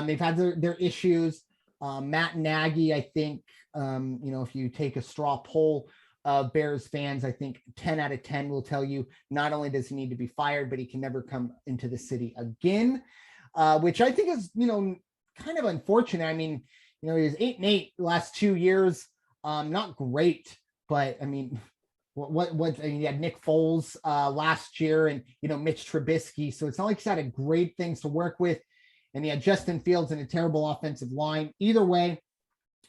they've had their issues. Matt Nagy, I think, if you take a straw poll of Bears fans, I think 10 out of 10 will tell you not only does he need to be fired, but he can never come into the city again, which I think is, kind of unfortunate. I mean, he was 8-8 the last 2 years. Not great, but I mean, I mean, you had Nick Foles last year and, Mitch Trubisky. So it's not like he's had a great things to work with. And he had Justin Fields and a terrible offensive line. Either way,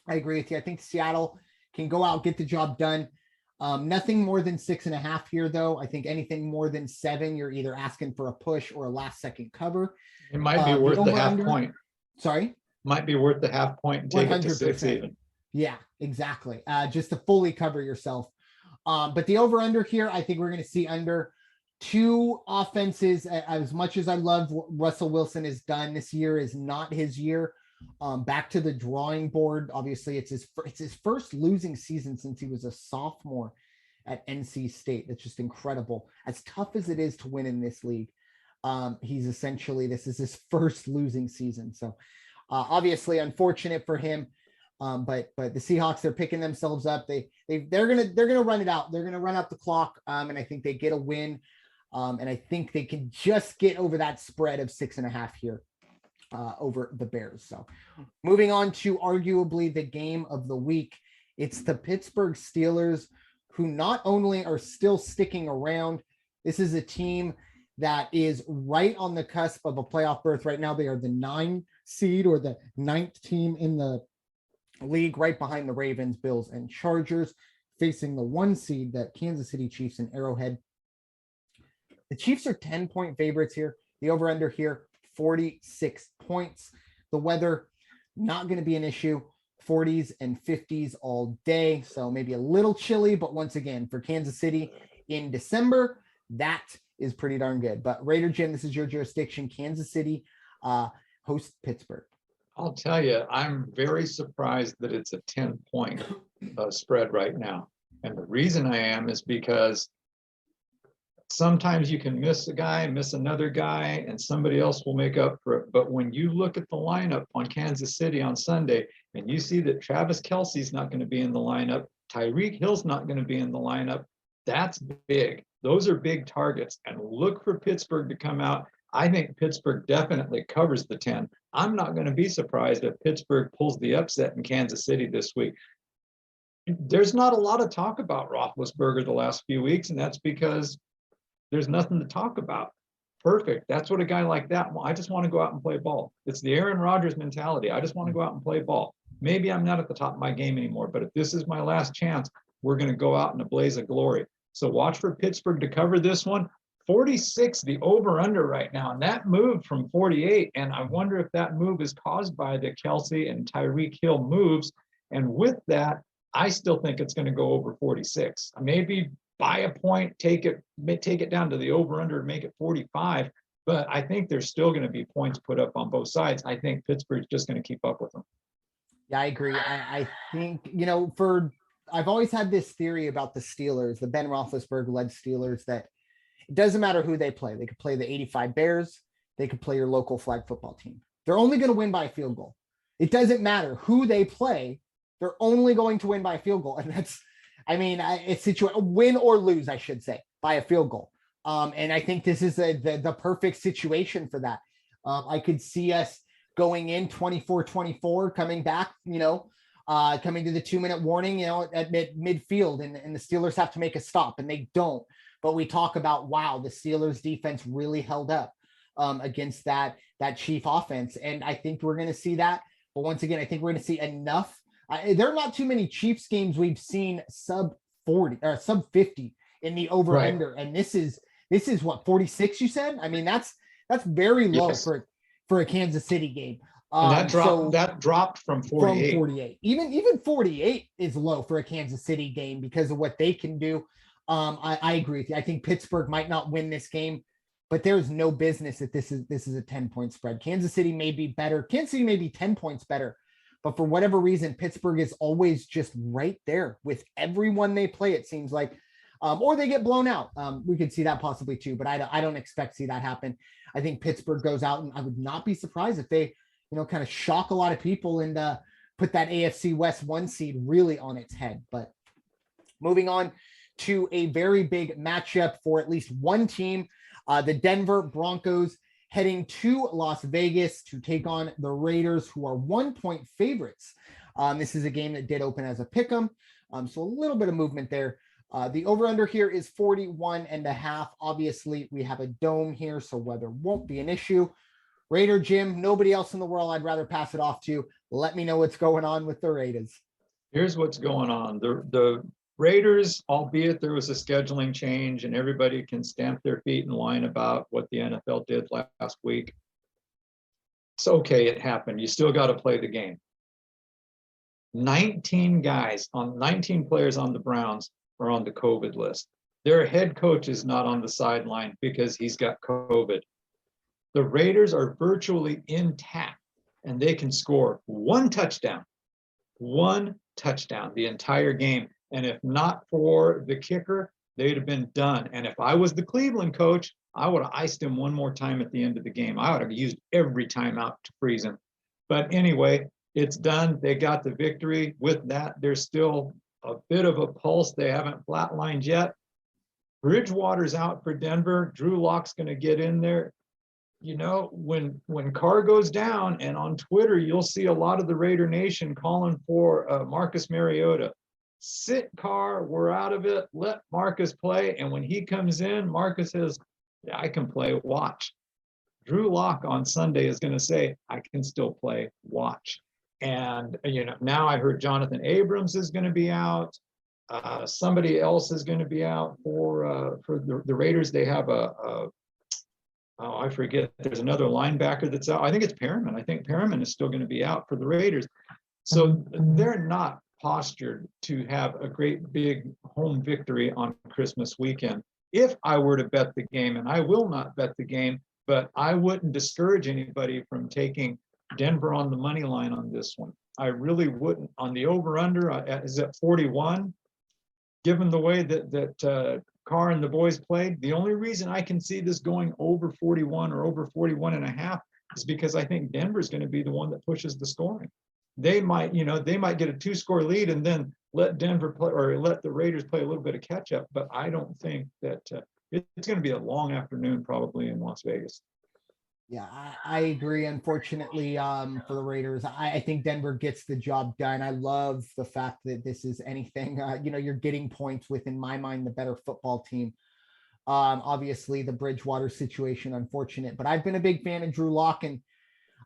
I agree with you. I think Seattle can go out, get the job done. Nothing more than 6.5 here, though. I think anything more than 7, you're either asking for a push or a last second cover. It might be worth the half point. Sorry? Might be worth the half point and take it to 6 even. Yeah, exactly. Just to fully cover yourself. But the over under here, I think we're going to see under 2 offenses. As much as I love what Russell Wilson has done this year, is not his year. Back to the drawing board. Obviously, it's his first losing season since he was a sophomore at NC State. That's just incredible. As tough as it is to win in this league, this is his first losing season. So obviously unfortunate for him. But the Seahawks, they're picking themselves up. They're gonna run it out. They're gonna run out the clock. And I think they get a win. And I think they can just get over that spread of 6.5 here over the Bears. So moving on to arguably the game of the week. It's the Pittsburgh Steelers, who not only are still sticking around. This is a team that is right on the cusp of a playoff berth right now. They are the 9 seed or the 9th team in the league, right behind the Ravens, Bills, and Chargers, facing the 1 seed, the Kansas City Chiefs in Arrowhead. The Chiefs are 10-point favorites here. The over-under here, 46 points. The weather, not going to be an issue. 40s and 50s all day. So maybe a little chilly, but once again, for Kansas City in December, that is pretty darn good. But Raider Jim, this is your jurisdiction. Kansas City hosts Pittsburgh. I'll tell you, I'm very surprised that it's a 10-point spread right now. And the reason I am is because sometimes you can miss a guy, miss another guy, and somebody else will make up for it. But when you look at the lineup on Kansas City on Sunday, and you see that Travis Kelce's not going to be in the lineup, Tyreek Hill's not going to be in the lineup, that's big. Those are big targets. And look for Pittsburgh to come out. I think Pittsburgh definitely covers the 10. I'm not going to be surprised if Pittsburgh pulls the upset in Kansas City this week. There's not a lot of talk about Roethlisberger the last few weeks, and that's because there's nothing to talk about. Perfect. That's what a guy like that, I just want to go out and play ball. It's the Aaron Rodgers mentality. I just want to go out and play ball. Maybe I'm not at the top of my game anymore, but if this is my last chance, we're going to go out in a blaze of glory. So watch for Pittsburgh to cover this one. 46, the over-under right now, and that moved from 48, and I wonder if that move is caused by the Kelce and Tyreek Hill moves, and with that, I still think it's going to go over 46. Maybe by a point, take it down to the over-under and make it 45, but I think there's still going to be points put up on both sides. I think Pittsburgh's just going to keep up with them. Yeah, I agree. I think, I've always had this theory about the Steelers, the Ben Roethlisberger-led Steelers, that it doesn't matter who they play. They could play the 85 Bears. They could play your local flag football team. They're only going to win by a field goal. It doesn't matter who they play. They're only going to win by a field goal. And I mean, it's win or lose, I should say, by a field goal. And I think this is the perfect situation for that. I could see us going in 24-24, coming back, coming to the 2-minute warning, at midfield, and the Steelers have to make a stop, and they don't. But we talk about, wow, the Steelers defense really held up against that Chief offense. And I think we're going to see that. But once again, I think we're going to see enough. There are not too many Chiefs games we've seen sub 40 or sub 50 in the over under. And this is what, 46 you said? I mean, that's very low for a Kansas City game. That dropped from 48. From 48. Even 48 is low for a Kansas City game because of what they can do. I agree with you. I think Pittsburgh might not win this game, but there's no business that this is a 10-point spread. Kansas City may be better. Kansas City may be 10 points better, but for whatever reason, Pittsburgh is always just right there with everyone they play, it seems like, or they get blown out. We could see that possibly too, but I don't expect to see that happen. I think Pittsburgh goes out, and I would not be surprised if they, kind of shock a lot of people and put that AFC West 1 seed really on its head. But moving on to a very big matchup for at least one team, the Denver Broncos heading to Las Vegas to take on the Raiders, who are 1-point favorites. This is a game that did open as a pick'em, so a little bit of movement there. The over-under here is 41.5. Obviously, we have a dome here, so weather won't be an issue. Raider Jim, nobody else in the world I'd rather pass it off to. Let me know what's going on with the Raiders. Here's what's going on. The Raiders, albeit there was a scheduling change and everybody can stamp their feet and whine about what the NFL did last week. It's okay, it happened. You still got to play the game. 19 players on the Browns are on the COVID list. Their head coach is not on the sideline because he's got COVID. The Raiders are virtually intact, and they can score one touchdown the entire game. And if not for the kicker, they'd have been done. And if I was the Cleveland coach, I would have iced him one more time at the end of the game. I would have used every timeout to freeze him. But anyway, it's done. They got the victory. With that, there's still a bit of a pulse. They haven't flatlined yet. Bridgewater's out for Denver. Drew Lock's going to get in there. When Carr goes down, and on Twitter, you'll see a lot of the Raider Nation calling for Marcus Mariota. Sit Carr, we're out of it. Let Marcus play. And when he comes in, Marcus says, yeah, I can play. Watch. Drew Lock on Sunday is going to say, I can still play. Watch. And, now I heard Jonathan Abrams is going to be out. Somebody else is going to be out for the Raiders. They have I forget. There's another linebacker that's out. I think it's Perriman. I think Perriman is still going to be out for the Raiders. So they're not postured to have a great big home victory on Christmas weekend. If I were to bet the game, and I will not bet the game, but I wouldn't discourage anybody from taking Denver on the money line on this one. I really wouldn't. On the over-under, is at 41. Given the way that Carr and the boys played, the only reason I can see this going over 41 or over 41.5 is because I think Denver's going to be the one that pushes the scoring. They might get a 2-score lead and then let Denver play, or let the Raiders play a little bit of catch up. But I don't think that it's going to be a long afternoon probably in Las Vegas. Yeah, I agree. Unfortunately, for the Raiders, I think Denver gets the job done. I love the fact that this is anything, you're getting points with, in my mind, the better football team. Obviously, the Bridgewater situation, unfortunate, but I've been a big fan of Drew Lock, and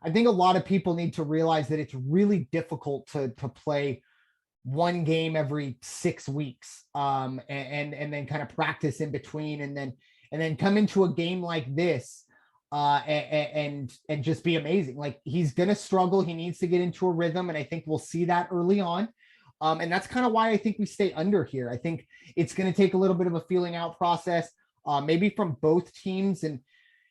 I think a lot of people need to realize that it's really difficult to play one game every 6 weeks, and then kind of practice in between, and then come into a game like this. And just be amazing. Like, he's going to struggle. He needs to get into a rhythm. And I think we'll see that early on. And that's kind of why I think we stay under here. I think it's going to take a little bit of a feeling out process, maybe from both teams. And,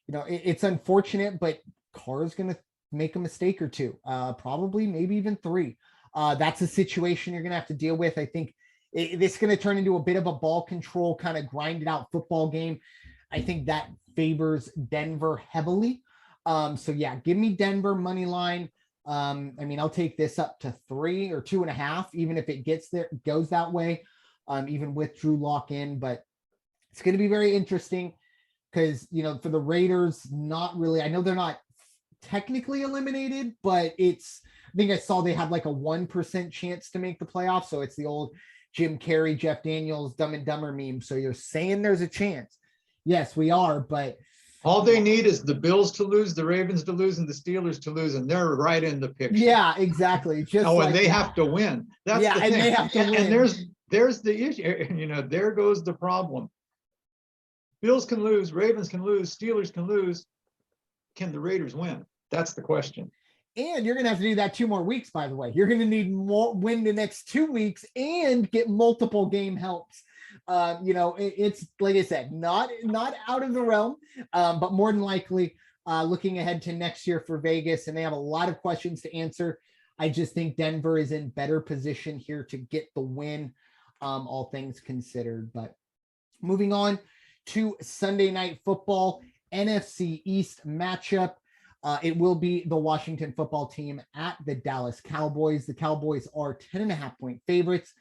it's unfortunate, but Carr is going to make a mistake or two, probably maybe even 3. That's a situation you're going to have to deal with. I think this is going to turn into a bit of a ball control, kind of grinded out football game. I think that favors Denver heavily. So yeah, give me Denver money line. I'll take this up to 3 or 2.5, even if it goes that way. even with Drew Lock in, but it's going to be very interesting because, for the Raiders, not really, I know they're not technically eliminated, but I think I saw they had like a 1% chance to make the playoffs. So it's the old Jim Carrey, Jeff Daniels, Dumb and Dumber meme. So you're saying there's a chance. Yes, we are, but all they need is the Bills to lose, the Ravens to lose, and the Steelers to lose, and they're right in the picture. Yeah, exactly. Just and they have to win. That's the thing. And they have to win. And there's the issue. There goes the problem. Bills can lose, Ravens can lose, Steelers can lose. Can the Raiders win? That's the question. And you're going to have to do that 2 more weeks, by the way. You're going to need more win the next 2 weeks and get multiple game helps. It's like I said, not out of the realm, but more than likely looking ahead to next year for Vegas, and they have a lot of questions to answer. I just think Denver is in better position here to get the win, all things considered. But moving on to Sunday Night Football, NFC East matchup. It will be the Washington football team at the Dallas Cowboys. The Cowboys are 10.5-point favorites.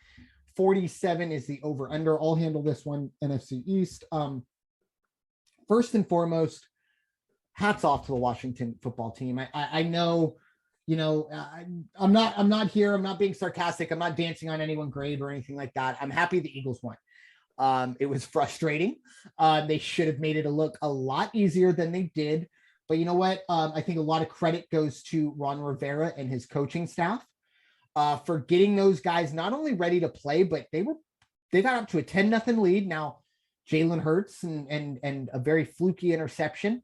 47 is the over-under. I'll handle this one, NFC East. First and foremost, hats off to the Washington football team. I know, I'm not here. I'm not being sarcastic. I'm not dancing on anyone grave or anything like that. I'm happy the Eagles won. It was frustrating. They should have made it look a lot easier than they did. But you know what? I think a lot of credit goes to Ron Rivera and his coaching staff for getting those guys not only ready to play, but they got up to a 10-0 lead. Now, Jalen Hurts and a very fluky interception.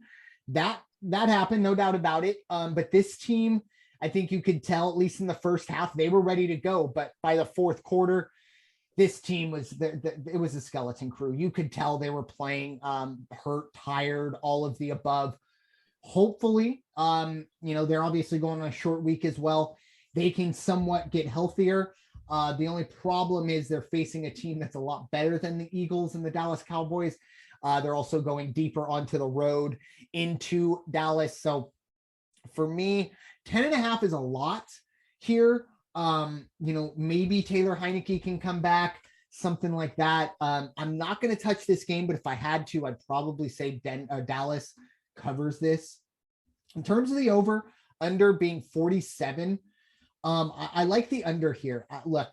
That happened, no doubt about it. But this team, I think you could tell, at least in the first half, they were ready to go. But by the fourth quarter, this team it was a skeleton crew. You could tell they were playing hurt, tired, all of the above. Hopefully, they're obviously going on a short week as well. They can somewhat get healthier. The only problem is they're facing a team that's a lot better than the Eagles and the Dallas Cowboys. They're also going deeper onto the road into Dallas. So for me, 10.5 is a lot here. Maybe Taylor Heineke can come back, something like that. I'm not going to touch this game, but if I had to, I'd probably say Dallas covers this. In terms of the over under being 47, I like the under here. Look,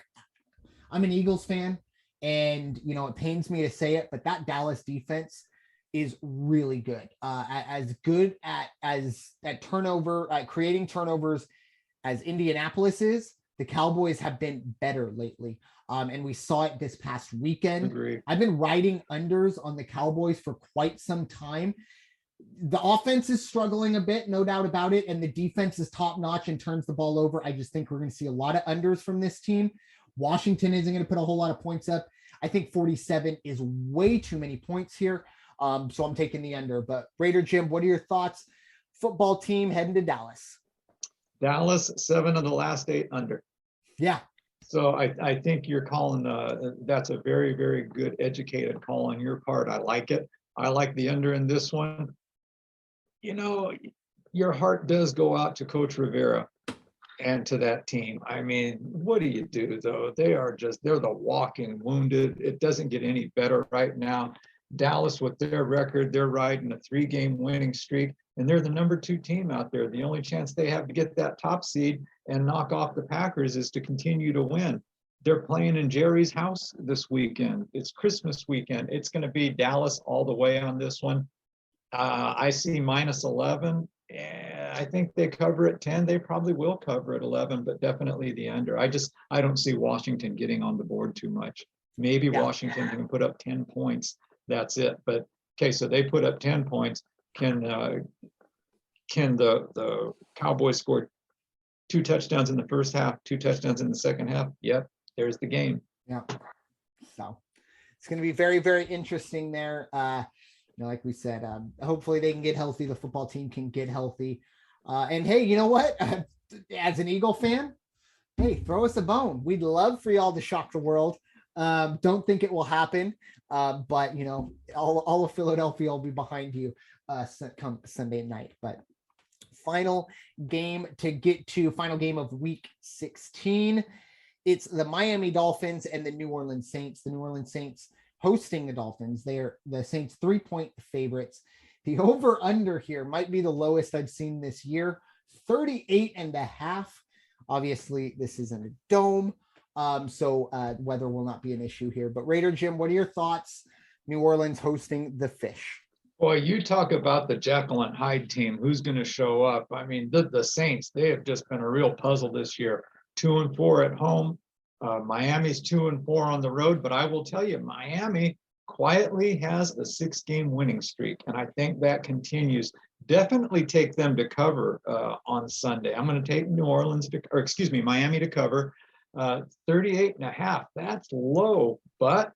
I'm an Eagles fan, and it pains me to say it, but that Dallas defense is really good. As good at turnover, at creating turnovers as Indianapolis is. The Cowboys have been better lately. And we saw it this past weekend. Agreed. I've been riding unders on the Cowboys for quite some time. The offense is struggling a bit, no doubt about it. And the defense is top notch and turns the ball over. I just think we're going to see a lot of unders from this team. Washington isn't going to put a whole lot of points up. I think 47 is way too many points here. So I'm taking the under. But Raider Jim, what are your thoughts? Football team heading to Dallas. Dallas, 7 of the last 8 under. Yeah. So I think you're calling, that's a very, very good educated call on your part. I like it. I like the under in this one. Your heart does go out to Coach Rivera and to that team. I mean, what do you do, though? They're the walking wounded. It doesn't get any better right now. Dallas, with their record, they're riding a 3-game winning streak, and they're the number 2 team out there. The only chance they have to get that top seed and knock off the Packers is to continue to win. They're playing in Jerry's house this weekend. It's Christmas weekend. It's going to be Dallas all the way on this one. I see -11. I think they cover at 10. They probably will cover at 11, but definitely the under. I don't see Washington getting on the board too much. Maybe Washington can put up 10 points. That's it. But okay, so they put up 10 points. Can the Cowboys score 2 touchdowns in the first half, 2 touchdowns in the second half? Yep, there's the game. Yeah. So it's going to be very, very interesting there. Like we said, hopefully they can get healthy. The football team can get healthy. And hey, you know what? As an Eagle fan, hey, throw us a bone. We'd love for y'all to shock the world. Don't think it will happen. But all of Philadelphia will be behind you come Sunday night. But final game to get to, final game of week 16 It's the Miami Dolphins and the New Orleans Saints. The New Orleans Saints hosting the Dolphins. They're the Saints 3-point favorites. The over under here might be the lowest I've seen this year, 38.5. Obviously, this isn't a dome, so weather will not be an issue here. But Raider Jim, what are your thoughts? New Orleans hosting the Fish. Boy, you talk about the Jekyll and Hyde team. Who's going to show up? I mean, the Saints, they have just been a real puzzle this year. 2-4 at home. Miami's 2-4 on the road. But I will tell you, Miami quietly has a 6-game winning streak. And I think that continues. Definitely take them to cover on Sunday. I'm going to take Miami to cover 38.5. That's low, but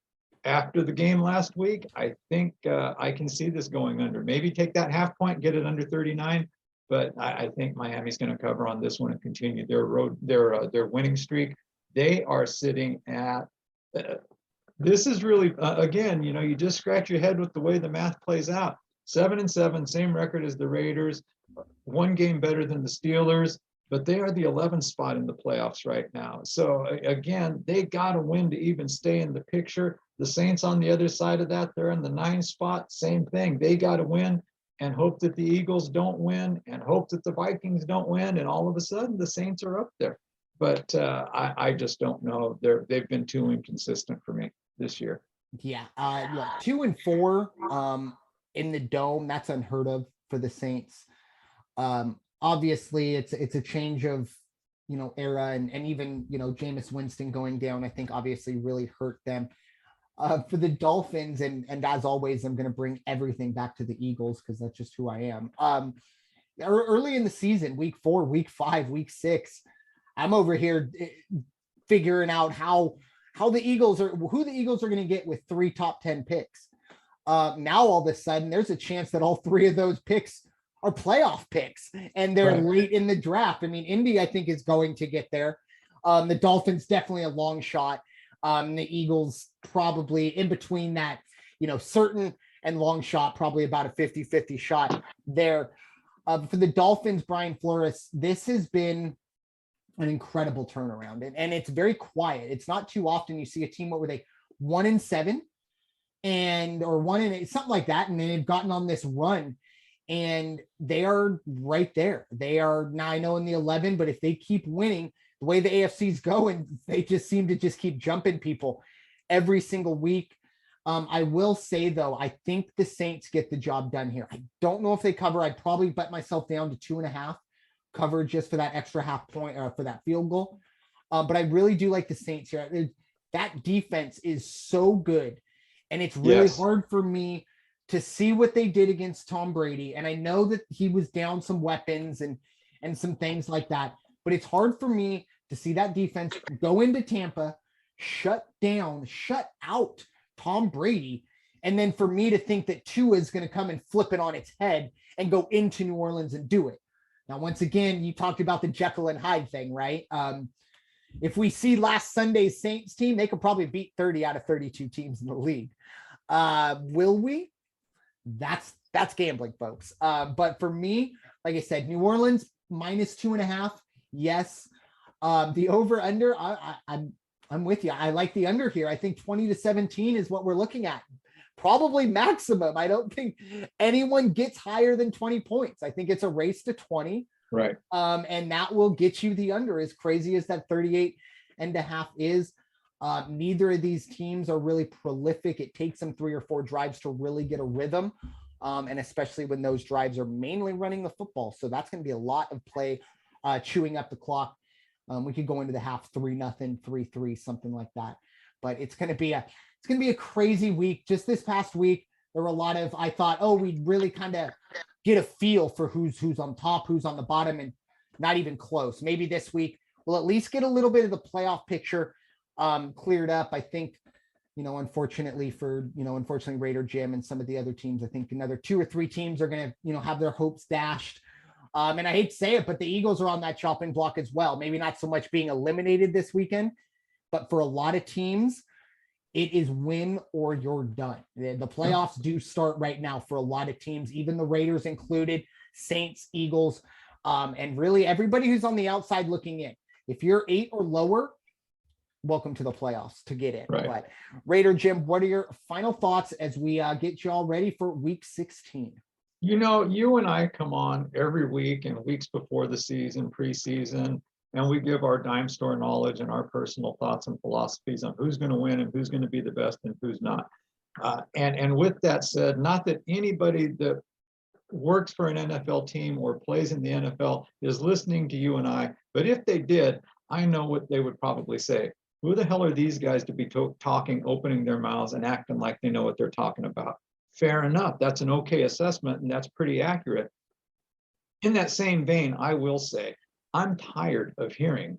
after the game last week, I think I can see this going under. Maybe take that half point, get it under 39, but I think Miami's going to cover on this one and continue their winning streak. They are sitting at. This is really again, you just scratch your head with the way the math plays out. 7-7, same record as the Raiders, 1 game better than the Steelers, but they are the 11th spot in the playoffs right now. So again, they got to win to even stay in the picture. The Saints on the other side of that, they're in the 9th spot. Same thing. They got to win and hope that the Eagles don't win and hope that the Vikings don't win. And all of a sudden, the Saints are up there. But I just don't know. They've been too inconsistent for me this year. Yeah, 2-4 in the dome. That's unheard of for the Saints. Obviously, it's a change of era, and even Jameis Winston going down, I think obviously really hurt them. For the Dolphins, and as always, I'm going to bring everything back to the Eagles because that's just who I am. Early in the season, week 4, week 5, week 6, I'm over here figuring out who the Eagles are going to get with 3 top 10 picks. Now all of a sudden, there's a chance that all 3 of those picks are playoff picks, and they're late in the draft. I mean, Indy, I think, is going to get there. The Dolphins definitely a long shot. The Eagles probably in between that, certain and long shot, probably about a 50-50 shot there. For the Dolphins, Brian Flores, this has been an incredible turnaround, and it's very quiet. It's not too often you see a team where they 1-7 or 1-8, something like that, and they've gotten on this run, and they are right there. They are now, I know, in the 11, but if they keep winning the way the AFC's going, they just seem to just keep jumping people every single week. I will say, though, I think the Saints get the job done here. I don't know if they cover. I'd probably bet myself down to 2.5 cover just for that extra half point or for that field goal. But I really do like the Saints here. That defense is so good, and it's really hard for me to see what they did against Tom Brady. And I know that he was down some weapons and some things like that, but it's hard for me to see that defense go into Tampa, shut out Tom Brady, and then for me to think that Tua is going to come and flip it on its head and go into New Orleans and do it. Now, once again, you talked about the Jekyll and Hyde thing, right? If we see last Sunday's Saints team, they could probably beat 30 out of 32 teams in the league. Will we? That's gambling, folks. But for me, like I said, New Orleans -2.5. Yes. The over under, I'm with you. I like the under here. I think 20-17 is what we're looking at. Probably maximum. I don't think anyone gets higher than 20 points. I think it's a race to 20. Right. And that will get you the under, as crazy as that 38.5 is. Neither of these teams are really prolific. It takes them 3 or 4 drives to really get a rhythm. And especially when those drives are mainly running the football. So that's going to be a lot of play, chewing up the clock. We could go into the half 3-0, 3-3, something like that. But it's going to be a crazy week. Just this past week, there were a lot of, I thought, we'd really kind of get a feel for who's on top, who's on the bottom, and not even close. Maybe this week we'll at least get a little bit of the playoff picture cleared up. I think, unfortunately Raider Jim and some of the other teams, I think another 2 or 3 teams are going to, have their hopes dashed. And I hate to say it, but the Eagles are on that chopping block as well. Maybe not so much being eliminated this weekend, but for a lot of teams, it is win or you're done. The playoffs do start right now for a lot of teams, even the Raiders included, Saints, Eagles, and really everybody who's on the outside looking in. If you're 8 or lower, welcome to the playoffs to get in. Right. But Raider Jim, what are your final thoughts as we get you all ready for week 16? You know, you and I come on every week and weeks before the season, preseason, and we give our dime store knowledge and our personal thoughts and philosophies on who's going to win and who's going to be the best and who's not. And with that said, not that anybody that works for an NFL team or plays in the NFL is listening to you and I, but if they did, I know what they would probably say. Who the hell are these guys to be talking, opening their mouths and acting like they know what they're talking about? Fair enough. That's an okay assessment, and that's pretty accurate. In that same vein, I will say, I'm tired of hearing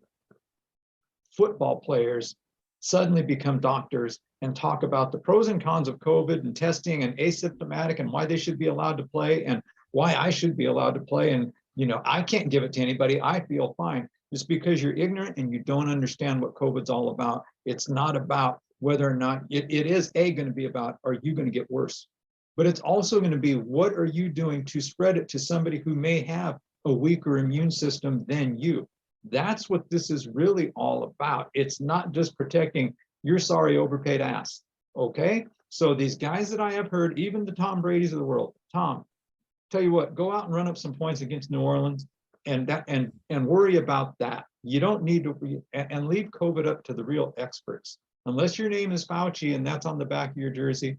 football players suddenly become doctors and talk about the pros and cons of COVID and testing and asymptomatic and why they should be allowed to play and why I should be allowed to play. And, you know, I can't give it to anybody. I feel fine. Just because you're ignorant and you don't understand what COVID's all about. It's not about whether or not it is going to be about, are you going to get worse? But it's also going to be, what are you doing to spread it to somebody who may have a weaker immune system than you? That's what this is really all about. It's not just protecting your sorry overpaid ass. Okay. So these guys that I have heard, even the Tom Brady's of the world, Tom, tell you what, go out and run up some points against New Orleans and worry about that. You don't need to, and leave COVID up to the real experts. Unless your name is Fauci and that's on the back of your jersey,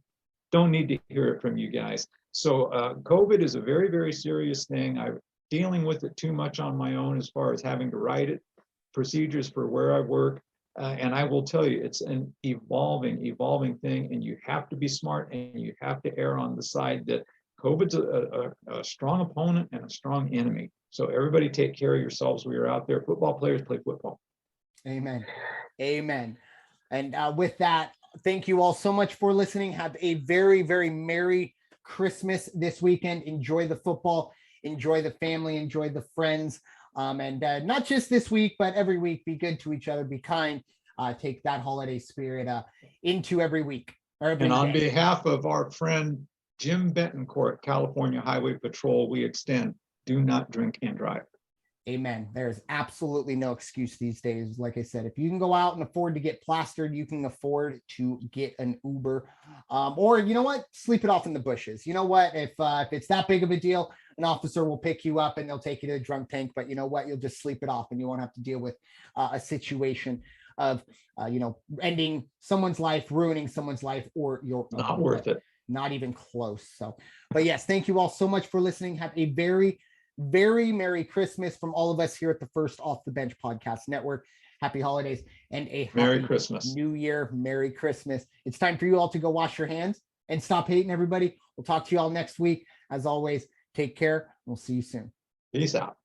don't need to hear it from you guys. So COVID is a very, very serious thing. I'm dealing with it too much on my own as far as having to write it, procedures for where I work. And I will tell you, it's an evolving thing, and you have to be smart and you have to err on the side that COVID's a strong opponent and a strong enemy. So everybody take care of yourselves when you're out there. Football players play football. Amen. Amen. And with that, thank you all so much for listening. Have a very, very Merry Christmas this weekend. Enjoy the football, enjoy the family, enjoy the friends. And not just this week, but every week, be good to each other, be kind, take that holiday spirit into every week. And on behalf of our friend Jim Betancourt, California Highway Patrol, we extend, do not drink and drive. Amen. There's absolutely no excuse these days. Like I said, if you can go out and afford to get plastered, you can afford to get an Uber, or you know what, sleep it off in the bushes. You know what, if it's that big of a deal, an officer will pick you up and they'll take you to a drunk tank. But you know what, you'll just sleep it off and you won't have to deal with a situation of ending someone's life, ruining someone's life, or your not worth it. Not even close. So, but yes, thank you all so much for listening. Have a very, very Merry Christmas from all of us here at the First Off the Bench Podcast Network. Happy holidays and a happy Merry Christmas. New Year. Merry Christmas. It's time for you all to go wash your hands and stop hating everybody. We'll talk to you all next week. As always, take care. We'll see you soon. Peace out.